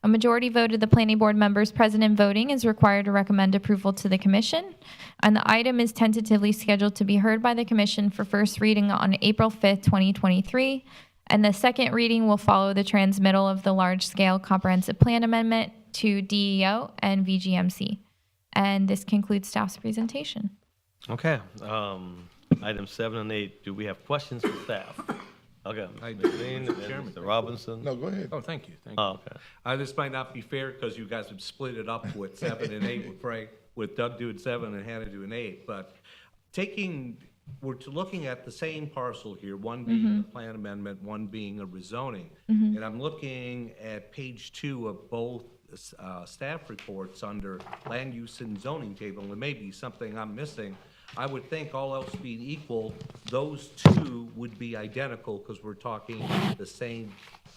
A majority vote of the planning board members present and voting is required to recommend approval to the commission, and the item is tentatively scheduled to be heard by the commission for first reading on April 5th, 2023, and the second reading will follow the transmittal of the large-scale comprehensive plan amendment to DEO and VGMC. And this concludes staff's presentation. Okay, item 7 and 8, do we have questions for staff? Okay, Mr. Dean, and then Mr. Robinson. No, go ahead. Oh, thank you, thank you. Oh, okay. This might not be fair because you guys have split it up with 7 and 8 with Frank, with Doug doing 7 and Hannah doing 8. But we're looking at the same parcel here, one being a plan amendment, one being a rezoning. And I'm looking at page 2 of both staff reports under land use and zoning table. And maybe something I'm missing. I would think all else being equal, those two would be identical because we're talking the same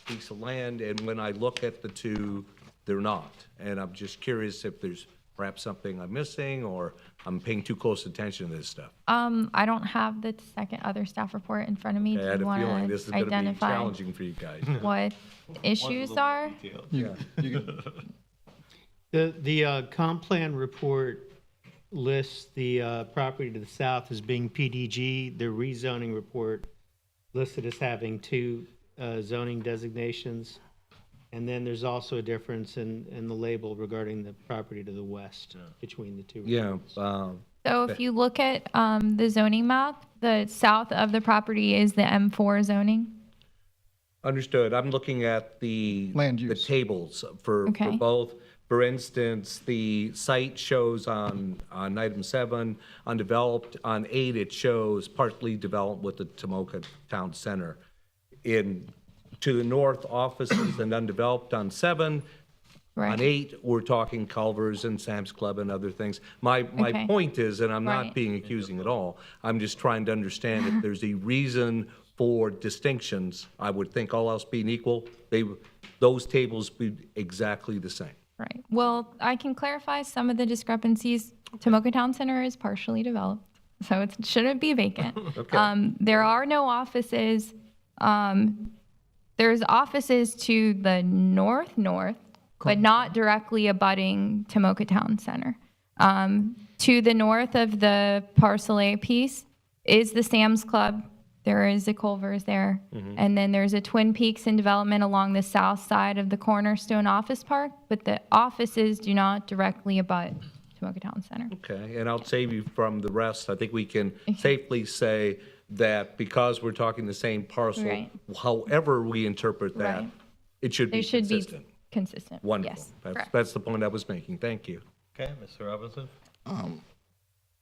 piece of land. And when I look at the two, they're not. And I'm just curious if there's perhaps something I'm missing or I'm paying too close attention to this stuff. I don't have the other staff report in front of me. I Do had you a want feeling this is to going to be identify challenging for you guys. what issues are? The comp plan report lists the property to the south as being PDG. The rezoning report listed as having 2 zoning designations. And then there's also a difference in the label regarding the property to the west between the two. Yeah. So if you look at the zoning map, the south of the property is the M4 zoning. Understood. I'm looking at the Land the use. tables for Okay. both. For instance, the site shows on item 7 undeveloped. On 8, it shows partly developed with the Tomoka Town Center. To the north, offices and undeveloped on 7. Right. On 8, we're talking Culver's and Sam's Club and other things. My Okay. point is, and I'm not Right. being accusing at all, I'm just trying to understand if there's a reason for distinctions. I would think all else being equal, those tables be exactly the same. Right. Well, I can clarify some of the discrepancies. Tomoka Town Center is partially developed, so it shouldn't be vacant. Okay. There are no offices. There's offices to the north, but not directly abutting Tomoka Town Center. To the north of the parcel A piece is the Sam's Club. There is a Culver's there. And then there's a Twin Peaks in development along the south side of the Cornerstone Office Park, but the offices do not directly abut Tomoka Town Center. Okay, and I'll save you from the rest. I think we can safely say that because we're talking the same parcel, Right. however we interpret that, Right. it should be They should be consistent. consistent. Wonderful. Yes, correct. That's the point I was making. Thank you. Okay, Mr. Robinson?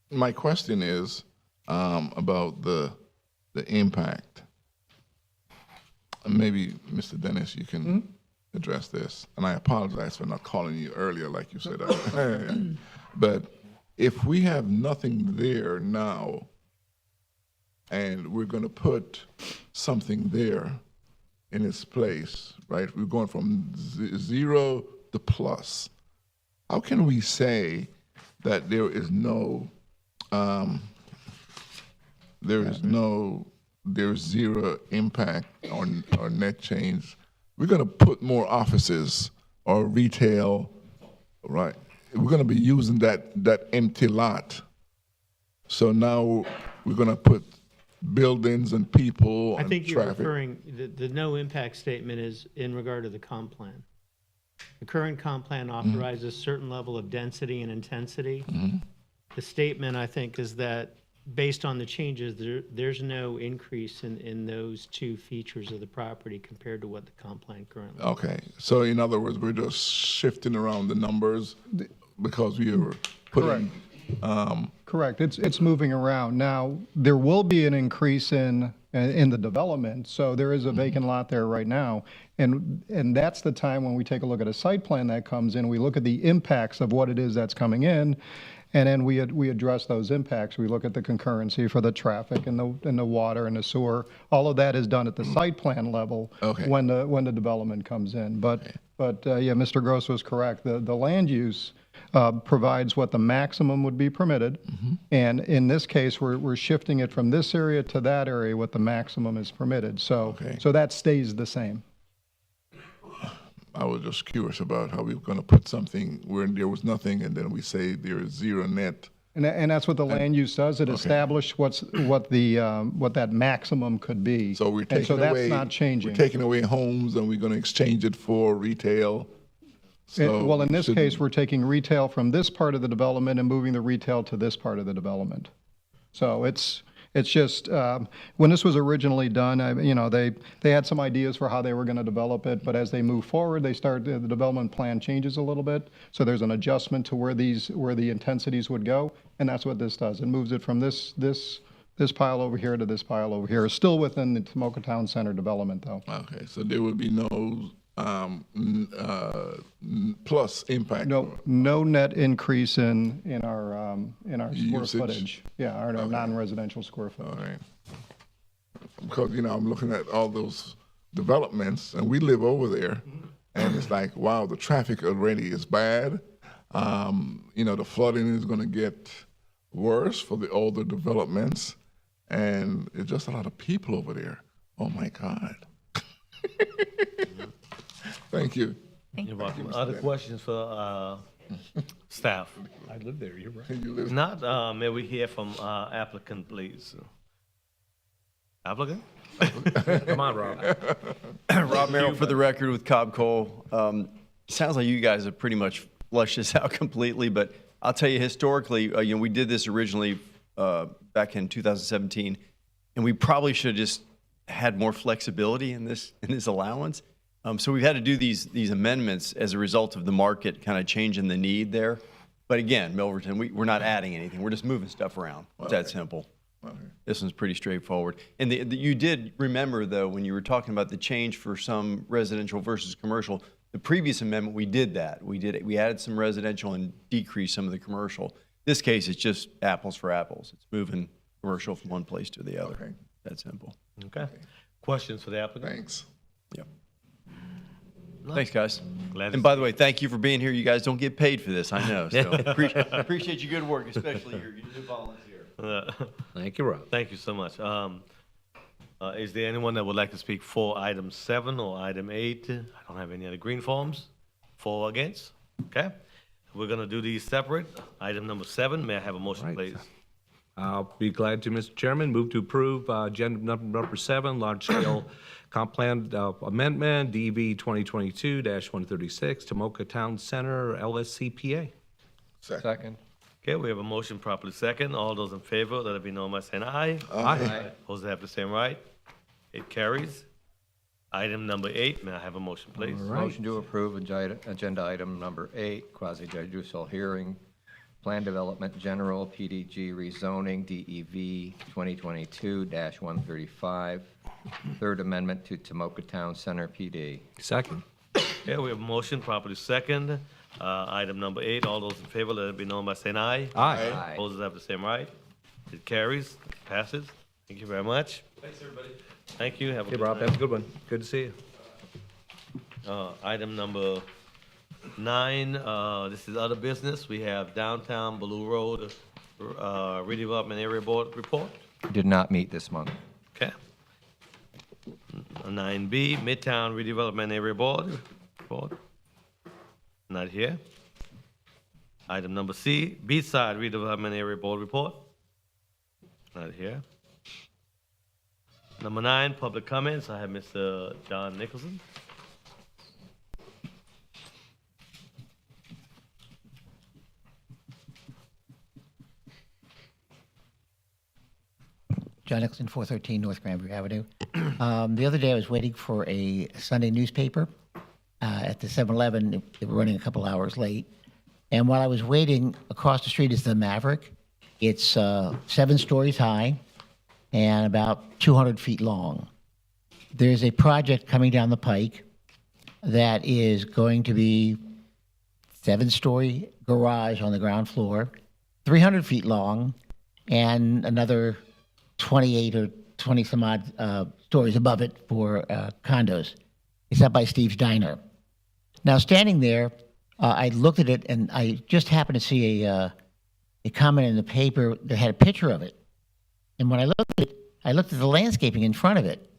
My question is about the impact. Maybe, Mr. Dennis, you can address this. And I apologize for not calling you earlier, like you said. But if we have nothing there now, and we're going to put something there in its place, right? We're going from 0 to plus. How can we say that there is there's zero impact or net change? We're going to put more offices or retail, right? We're going to be using that empty lot. So now we're going to put buildings and people I and think you're traffic. referring, the no impact statement is in regard to the comp plan. The current comp plan authorizes certain level of density and intensity. The statement, I think, is that based on the changes, there's no increase in those two features of the property compared to what the comp plan currently. Okay, so in other words, we're just shifting around the numbers because we were putting, Correct. It's moving around. Now, there will be an increase in the development, so there is a vacant lot there right now. And that's the time when we take a look at a site plan that comes in, we look at the impacts of what it is that's coming in, and then we address those impacts. We look at the concurrency for the traffic and the water and the sewer. All of that is done at the site plan level Okay. when the development comes in. But yeah, Mr. Gross was correct. The land use provides what the maximum would be permitted. And in this case, we're shifting it from this area to that area, what the maximum is permitted. So, Okay. so that stays the same. I was just curious about how we were going to put something where there was nothing, and then we say there is zero net. And that's what the land use does. It established what that maximum could be. So we're And taking so that's away, not changing. we're taking away homes, and we're going to exchange it for retail. So Well, in this shouldn't- case, we're taking retail from this part of the development and moving the retail to this part of the development. So it's just, when this was originally done, they had some ideas for how they were going to develop it, but as they move forward, the development plan changes a little bit. So there's an adjustment to where the intensities would go, and that's what this does. It moves it from this pile over here to this pile over here. Still within the Tomoka Town Center development, though. Okay, so there would be no plus impact. No net increase in our square Usage. footage. Yeah, our non-residential square All footage. right. Because, I'm looking at all those developments, and we live over there, and it's like, wow, the traffic already is bad. The flooding is going to get worse for the older developments, and it's just a lot of people over there. Oh, my God. Thank you. You're welcome. Other questions for staff? I live there, you're right. You live- Not, may we hear from applicant, please? Applicant? Come on, Rob. Rob Merrill for the record with Cobb Cole. Sounds like you guys have pretty much flushed this out completely, but I'll tell you historically, we did this originally back in 2017, and we probably should have just had more flexibility in this allowance. So we've had to do these amendments as a result of the market kind of changing the need there. But again, Milverton, we're not adding anything. We're just moving stuff around. It's that simple. This one's pretty straightforward. And you did remember, though, when you were talking about the change for some residential versus commercial, the previous amendment, we did that. We added some residential and decreased some of the commercial. This case, it's just apples for apples. It's moving commercial from one place to the other. Okay. That simple. Okay. Questions for the applicant? Thanks. Yep. Thanks, guys. Glad to And by the way, thank you for being here. You guys don't get paid for this, I know. So appreciate your good work, especially your new volunteer. Thank you, Rob. Thank you so much. Is there anyone that would like to speak for item 7 or item 8? I don't have any other green forms. For or against? Okay. We're going to do these separate. Item number 7, may I have a motion, Right. please? I'll be glad to, Mr. Chairman. Move to approve agenda number 7, large-scale comp plan amendment, DV 2022-136, Tomoka Town Center, LSCPA. Second. Okay, we have a motion properly second. All those in favor, let it be known by saying aye. Aye. Opposed, have the same right. It carries. Item number 8, may I have a motion, please? Motion to approve agenda item number 8, quasi-judicial hearing, plan development general, PDG rezoning, DEV 2022-135, third amendment to Tomoka Town Center PD. Second. Okay, we have a motion properly second. Item number 8, all those in favor, let it be known by saying aye. Aye. Opposed, have the same right. It carries, passes. Thank you very much. Thanks, everybody. Thank you. Have a Hey, good Rob, night. have a good one. Good to see you. Item number 9, this is other business. We have downtown Blue Road redevelopment area board report. Did not meet this month. Okay. 9B, Midtown redevelopment area board report. Not here. Item number C, Beachside redevelopment area board report. Not here. Number 9, public comments. I have Mr. John Nicholson. John Nicholson, 413 North Granbury Avenue. The other day, I was waiting for a Sunday newspaper at the 7-Eleven. They were running a couple hours late. And while I was waiting, across the street is the Maverick. It's 7 stories high and about 200 feet long. There's a project coming down the pike that is going to be 7-story garage on the ground floor, 300 feet long, and another 28 or 20 some odd stories above it for condos. It's up by Steve's Diner. Now, standing there, I looked at it and I just happened to see a comment in the paper that had a picture of it. And when I looked at it, I looked at the landscaping in front of it.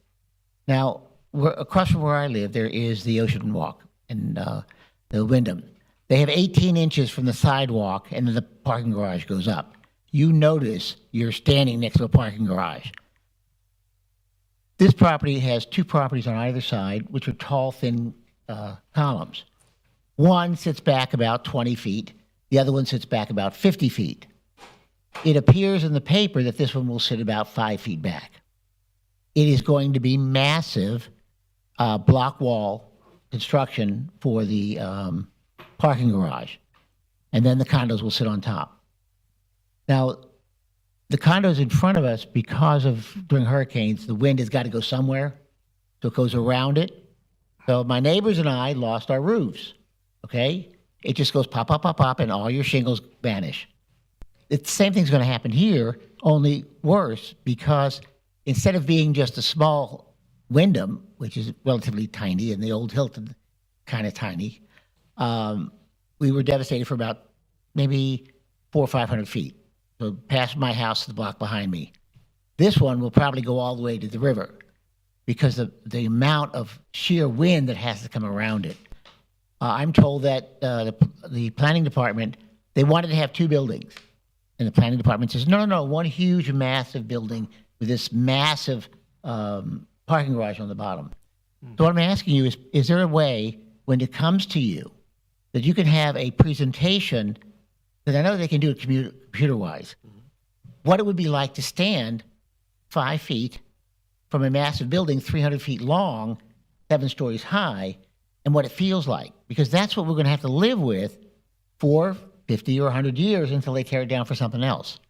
Now, across from where I live, there is the Ocean Walk and the Wyndham. They have 18 inches from the sidewalk, and then the parking garage goes up. You notice you're standing next to a parking garage. This property has 2 properties on either side, which are tall, thin columns. One sits back about 20 feet. The other one sits back about 50 feet. It appears in the paper that this one will sit about 5 feet back. It is going to be massive block wall construction for the parking garage, and then the condos will sit on top. Now, the condos in front of us, because of during hurricanes, the wind has got to go somewhere, so it goes around it. So my neighbors and I lost our roofs, okay? It just goes pop, pop, pop, pop, and all your shingles vanish. The same thing's going to happen here, only worse, because instead of being just a small Wyndham, which is relatively tiny, and the old Hilton, kind of tiny, we were devastated for about maybe 400 or 500 feet. So past my house to the block behind me. This one will probably go all the way to the river because of the amount of sheer wind that has to come around it. I'm told that the planning department, they wanted to have 2 buildings. And the planning department says, no, one huge, massive building with this massive parking garage on the bottom. So what I'm asking you is there a way, when it comes to you, that you can have a presentation that I know they can do it computer-wise, what it would be like to stand 5 feet from a massive building, 300 feet long, 7 stories high, and what it feels like. Because that's what we're going to have to live with for 50 or 100 years until they tear it down for something else.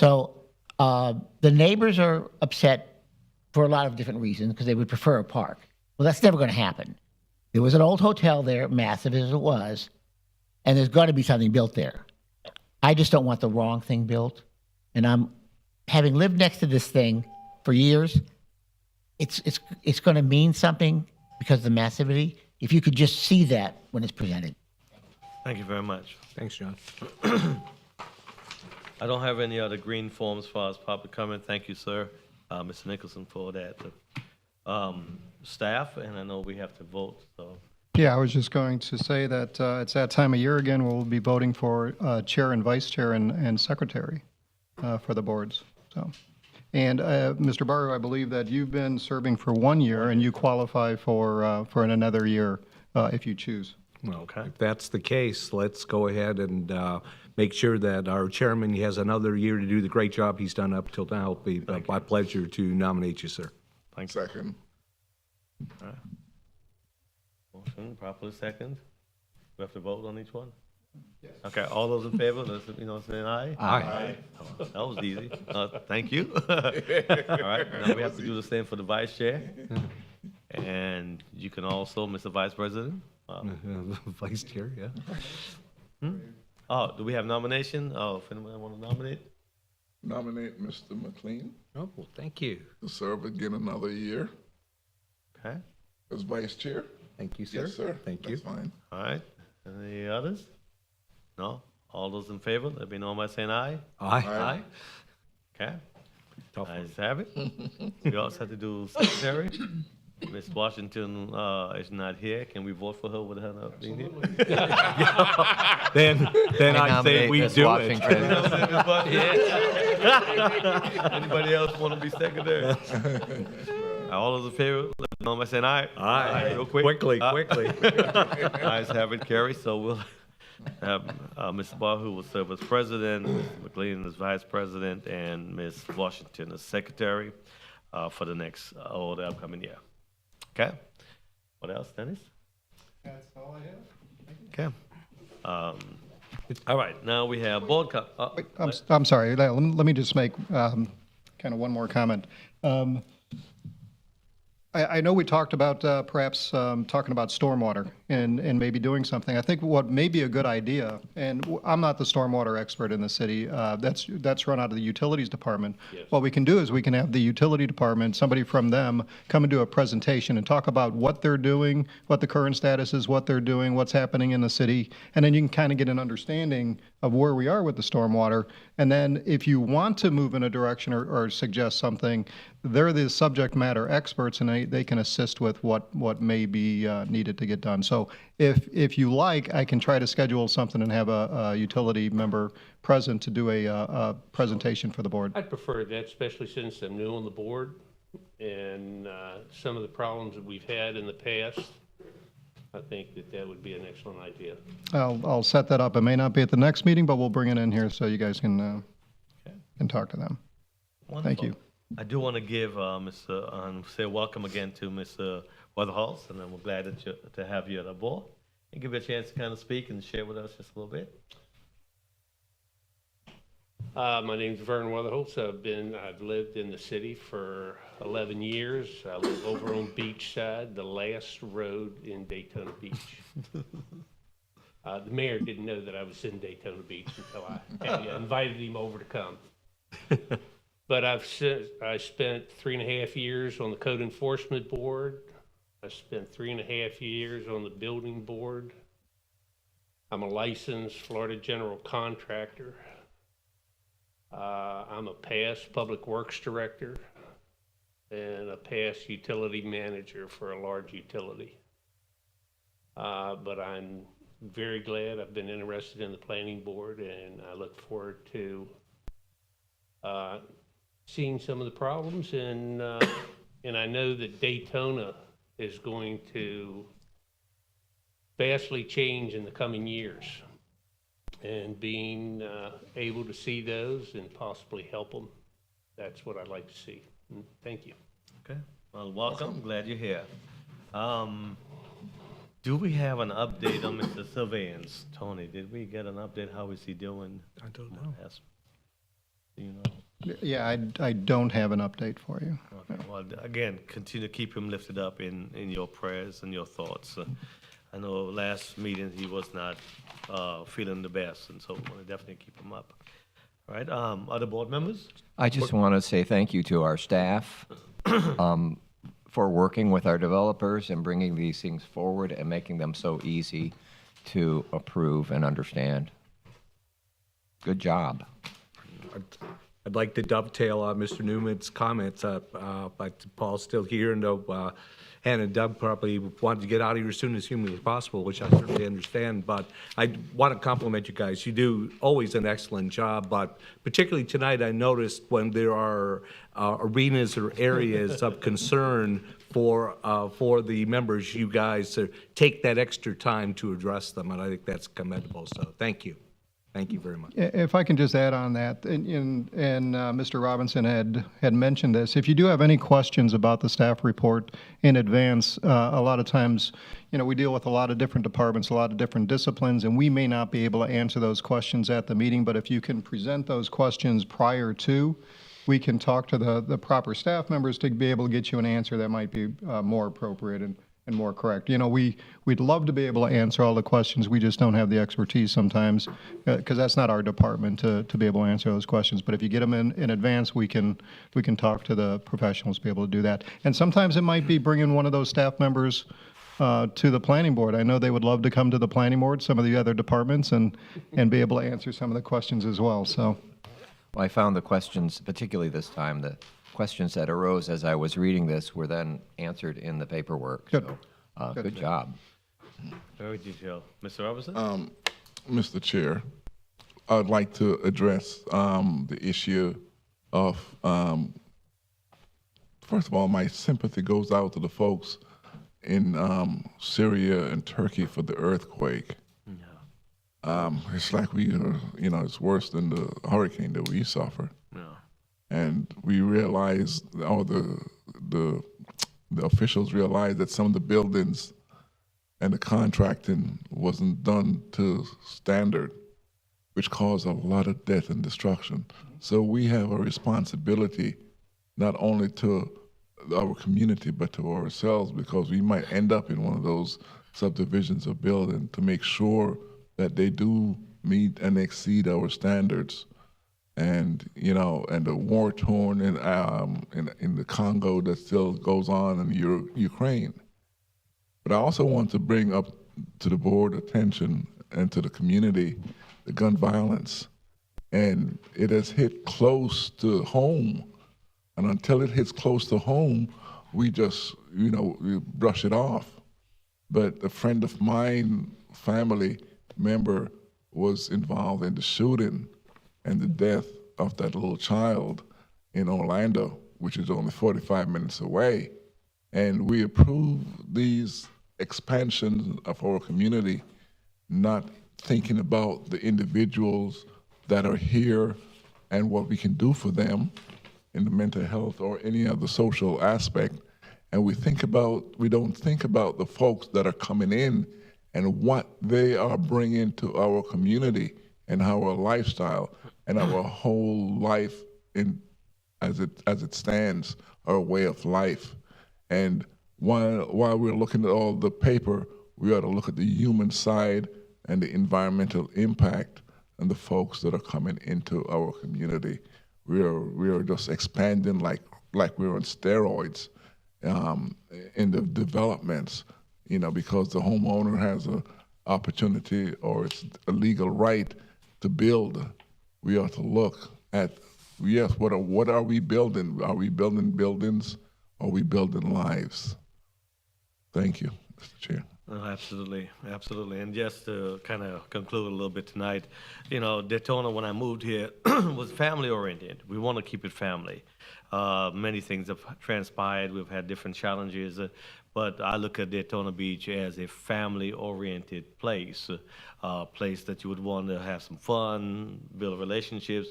So the neighbors are upset for a lot of different reasons because they would prefer a park. Well, that's never going to happen. There was an old hotel there, massive as it was, and there's got to be something built there. I just don't want the wrong thing built. And I'm having lived next to this thing for years. It's going to mean something because of the massivity. If you could just see that when it's presented. Thank you very much. Thanks, John. I don't have any other green forms as far as public comment. Thank you, sir, Mr. Nicholson, for that. Staff, and I know we have to vote, so. Yeah, I was just going to say that it's that time of year again. We'll be voting for chair and vice chair and secretary for the boards. So, and Mr. Baru, I believe that you've been serving for 1 year and you qualify for another year if you choose. Well, if that's the case, let's go ahead and make sure that our chairman has another year to do the great job he's done up till now. It'll be my pleasure to nominate you, sir. Thanks. Second. All right. Motion, properly second. We have to vote on each one? Yes. Okay, all those in favor, saying aye? Aye. Oh, that was easy. Thank you. All right, now we have to do the same for the vice chair. And you can also, Mr. Vice President. Vice chair, yeah. Oh, do we have nomination? Oh, if anyone want to nominate? Nominate Mr. McLean Oh, well, thank you. to serve again another year Okay, as vice chair. Thank you, sir. Yes, sir. Thank you. That's fine. all right. Any others? No? All those in favor, let me know by saying aye. Aye. Okay, Tough one. ayes have it. We also have to do secretary. Ms. Washington is not here. Can we vote for her with her not being here? Then I say nominate we Ms. do Washington. Anybody else want to be secretary? All those in favor, let me know by saying aye. Aye. Real quick. Quickly. Ayes have it, carry. So we'll Have Mr. Bahu will serve as president, Mr. McLean as vice president, and Ms. Washington as secretary for the next, or the upcoming year. Okay? What else, Dennis? That's all I have. Okay. All right, now we have board. Wait, I'm sorry, let me just make kind of one more comment. I know we talked about perhaps talking about stormwater and maybe doing something. I think what may be a good idea, and I'm not the stormwater expert in the city, that's run out of the utilities department. Yes. What we can do is we can have the utility department, somebody from them, come and do a presentation and talk about what they're doing, what the current status is, what they're doing, what's happening in the city, and then you can kind of get an understanding of where we are with the stormwater. And then if you want to move in a direction or suggest something, they're the subject matter experts and they can assist with what may be needed to get done. So if you like, I can try to schedule something and have a utility member present to do a presentation for the board. I'd prefer that, especially since I'm new on the board and some of the problems that we've had in the past. I think that would be an excellent idea. I'll set that up. It may not be at the next meeting, but we'll bring it in here so you guys can talk to them. Thank you. I do want to give say welcome again to Mr. Weatherhouse, and I'm glad to have you at our board and give you a chance to kind of speak and share with us just a little bit. My name's Vern Weatherholt. I've lived in the city for 11 years. I live over on Beachside, the last road in Daytona Beach. The mayor didn't know that I was in Daytona Beach until I invited him over to come. But I spent 3.5 years on the code enforcement board. I spent 3.5 years on the building board. I'm a licensed Florida general contractor. I'm a past public works director and a past utility manager for a large utility. But I'm very glad I've been interested in the planning board, and I look forward to seeing some of the problems. And I know that Daytona is going to vastly change in the coming years. And being able to see those and possibly help them, that's what I'd like to see. Thank you. Okay. Well, welcome. Glad you're here. Do we have an update on Mr. Sylvans? Tony, did we get an update? How is he doing? I don't know. Do you know? Yeah, I don't have an update for you. Okay. Well, again, continue to keep him lifted up in your prayers and your thoughts. I know last meeting he was not feeling the best, and so we want to definitely keep him up. All right, other board members? I just want to say thank you to our staff for working with our developers and bringing these things forward and making them so easy to approve and understand. Good job. I'd like to dovetail on Mr. Newman's comments. Paul's still here, and Hannah and Doug probably wanted to get out of here as soon as humanly possible, which I certainly understand. But I want to compliment you guys. You do always an excellent job, but particularly tonight, I noticed when there are arenas or areas of concern for the members, you guys take that extra time to address them, and I think that's commendable. So thank you. Thank you very much. If I can just add on that, and Mr. Robinson had mentioned this, if you do have any questions about the staff report in advance, a lot of times, we deal with a lot of different departments, a lot of different disciplines, and we may not be able to answer those questions at the meeting, but if you can present those questions prior to, we can talk to the proper staff members to be able to get you an answer that might be more appropriate and more correct. We'd love to be able to answer all the questions. We just don't have the expertise sometimes because that's not our department to be able to answer those questions. But if you get them in advance, we can talk to the professionals to be able to do that. And sometimes it might be bringing one of those staff members to the planning board. I know they would love to come to the planning board, some of the other departments, and be able to answer some of the questions as well. So, Well, I found the questions, particularly this time, the questions that arose as I was reading this were then answered in the paperwork. Good. So, good job. Very detailed. Mr. Robinson? Mr. Chair, I'd like to address the issue of, first of all, my sympathy goes out to the folks in Syria and Turkey for the earthquake. It's like we are, it's worse than the hurricane that we suffered. Yeah. And we realized, or the officials realized that some of the buildings and the contracting wasn't done to standard, which caused a lot of death and destruction. So we have a responsibility not only to our community, but to ourselves, because we might end up in one of those subdivisions of building, to make sure that they do meet and exceed our standards. And, and the war torn in the Congo that still goes on in Ukraine. But I also want to bring up to the board attention and to the community the gun violence. And it has hit close to home. And until it hits close to home, we just, we brush it off. But a friend of mine, family member, was involved in the shooting and the death of that little child in Orlando, which is only 45 minutes away. And we approve these expansions of our community, not thinking about the individuals that are here and what we can do for them in the mental health or any other social aspect. And we don't think about the folks that are coming in and what they are bringing to our community and our lifestyle and our whole life as it stands, our way of life. And while we're looking at all the paper, we ought to look at the human side and the environmental impact and the folks that are coming into our community. We are just expanding like we're on steroids in the developments, because the homeowner has an opportunity or it's a legal right to build. We ought to look at, yes, what are we building? Are we building buildings? Or are we building lives? Thank you, Mr. Chair. Oh, absolutely, absolutely. And just to kind of conclude a little bit tonight, Daytona, when I moved here, was family oriented. We want to keep it family. Many things have transpired. We've had different challenges, but I look at Daytona Beach as a family oriented place, a place that you would want to have some fun, build relationships,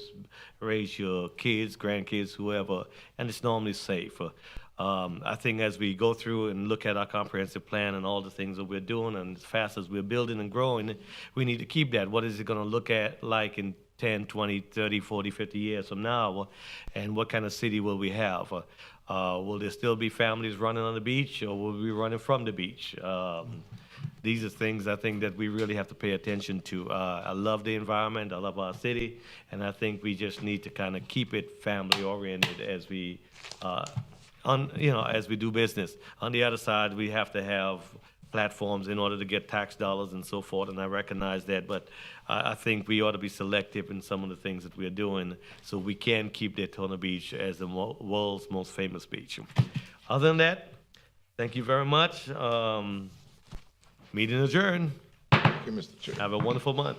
raise your kids, grandkids, whoever, and it's normally safe. I think as we go through and look at our comprehensive plan and all the things that we're doing, and as fast as we're building and growing, we need to keep that. What is it going to look at like in 10, 20, 30, 40, 50 years from now? And what kind of city will we have? Will there still be families running on the beach, or will we be running from the beach? These are things I think that we really have to pay attention to. I love the environment. I love our city. And I think we just need to kind of keep it family oriented as we as we do business. On the other side, we have to have platforms in order to get tax dollars and so forth, and I recognize that, but I think we ought to be selective in some of the things that we're doing so we can keep Daytona Beach as the world's most famous beach. Other than that, thank you very much. Meeting adjourned. Thank you, Mr. Chair. Have a wonderful month.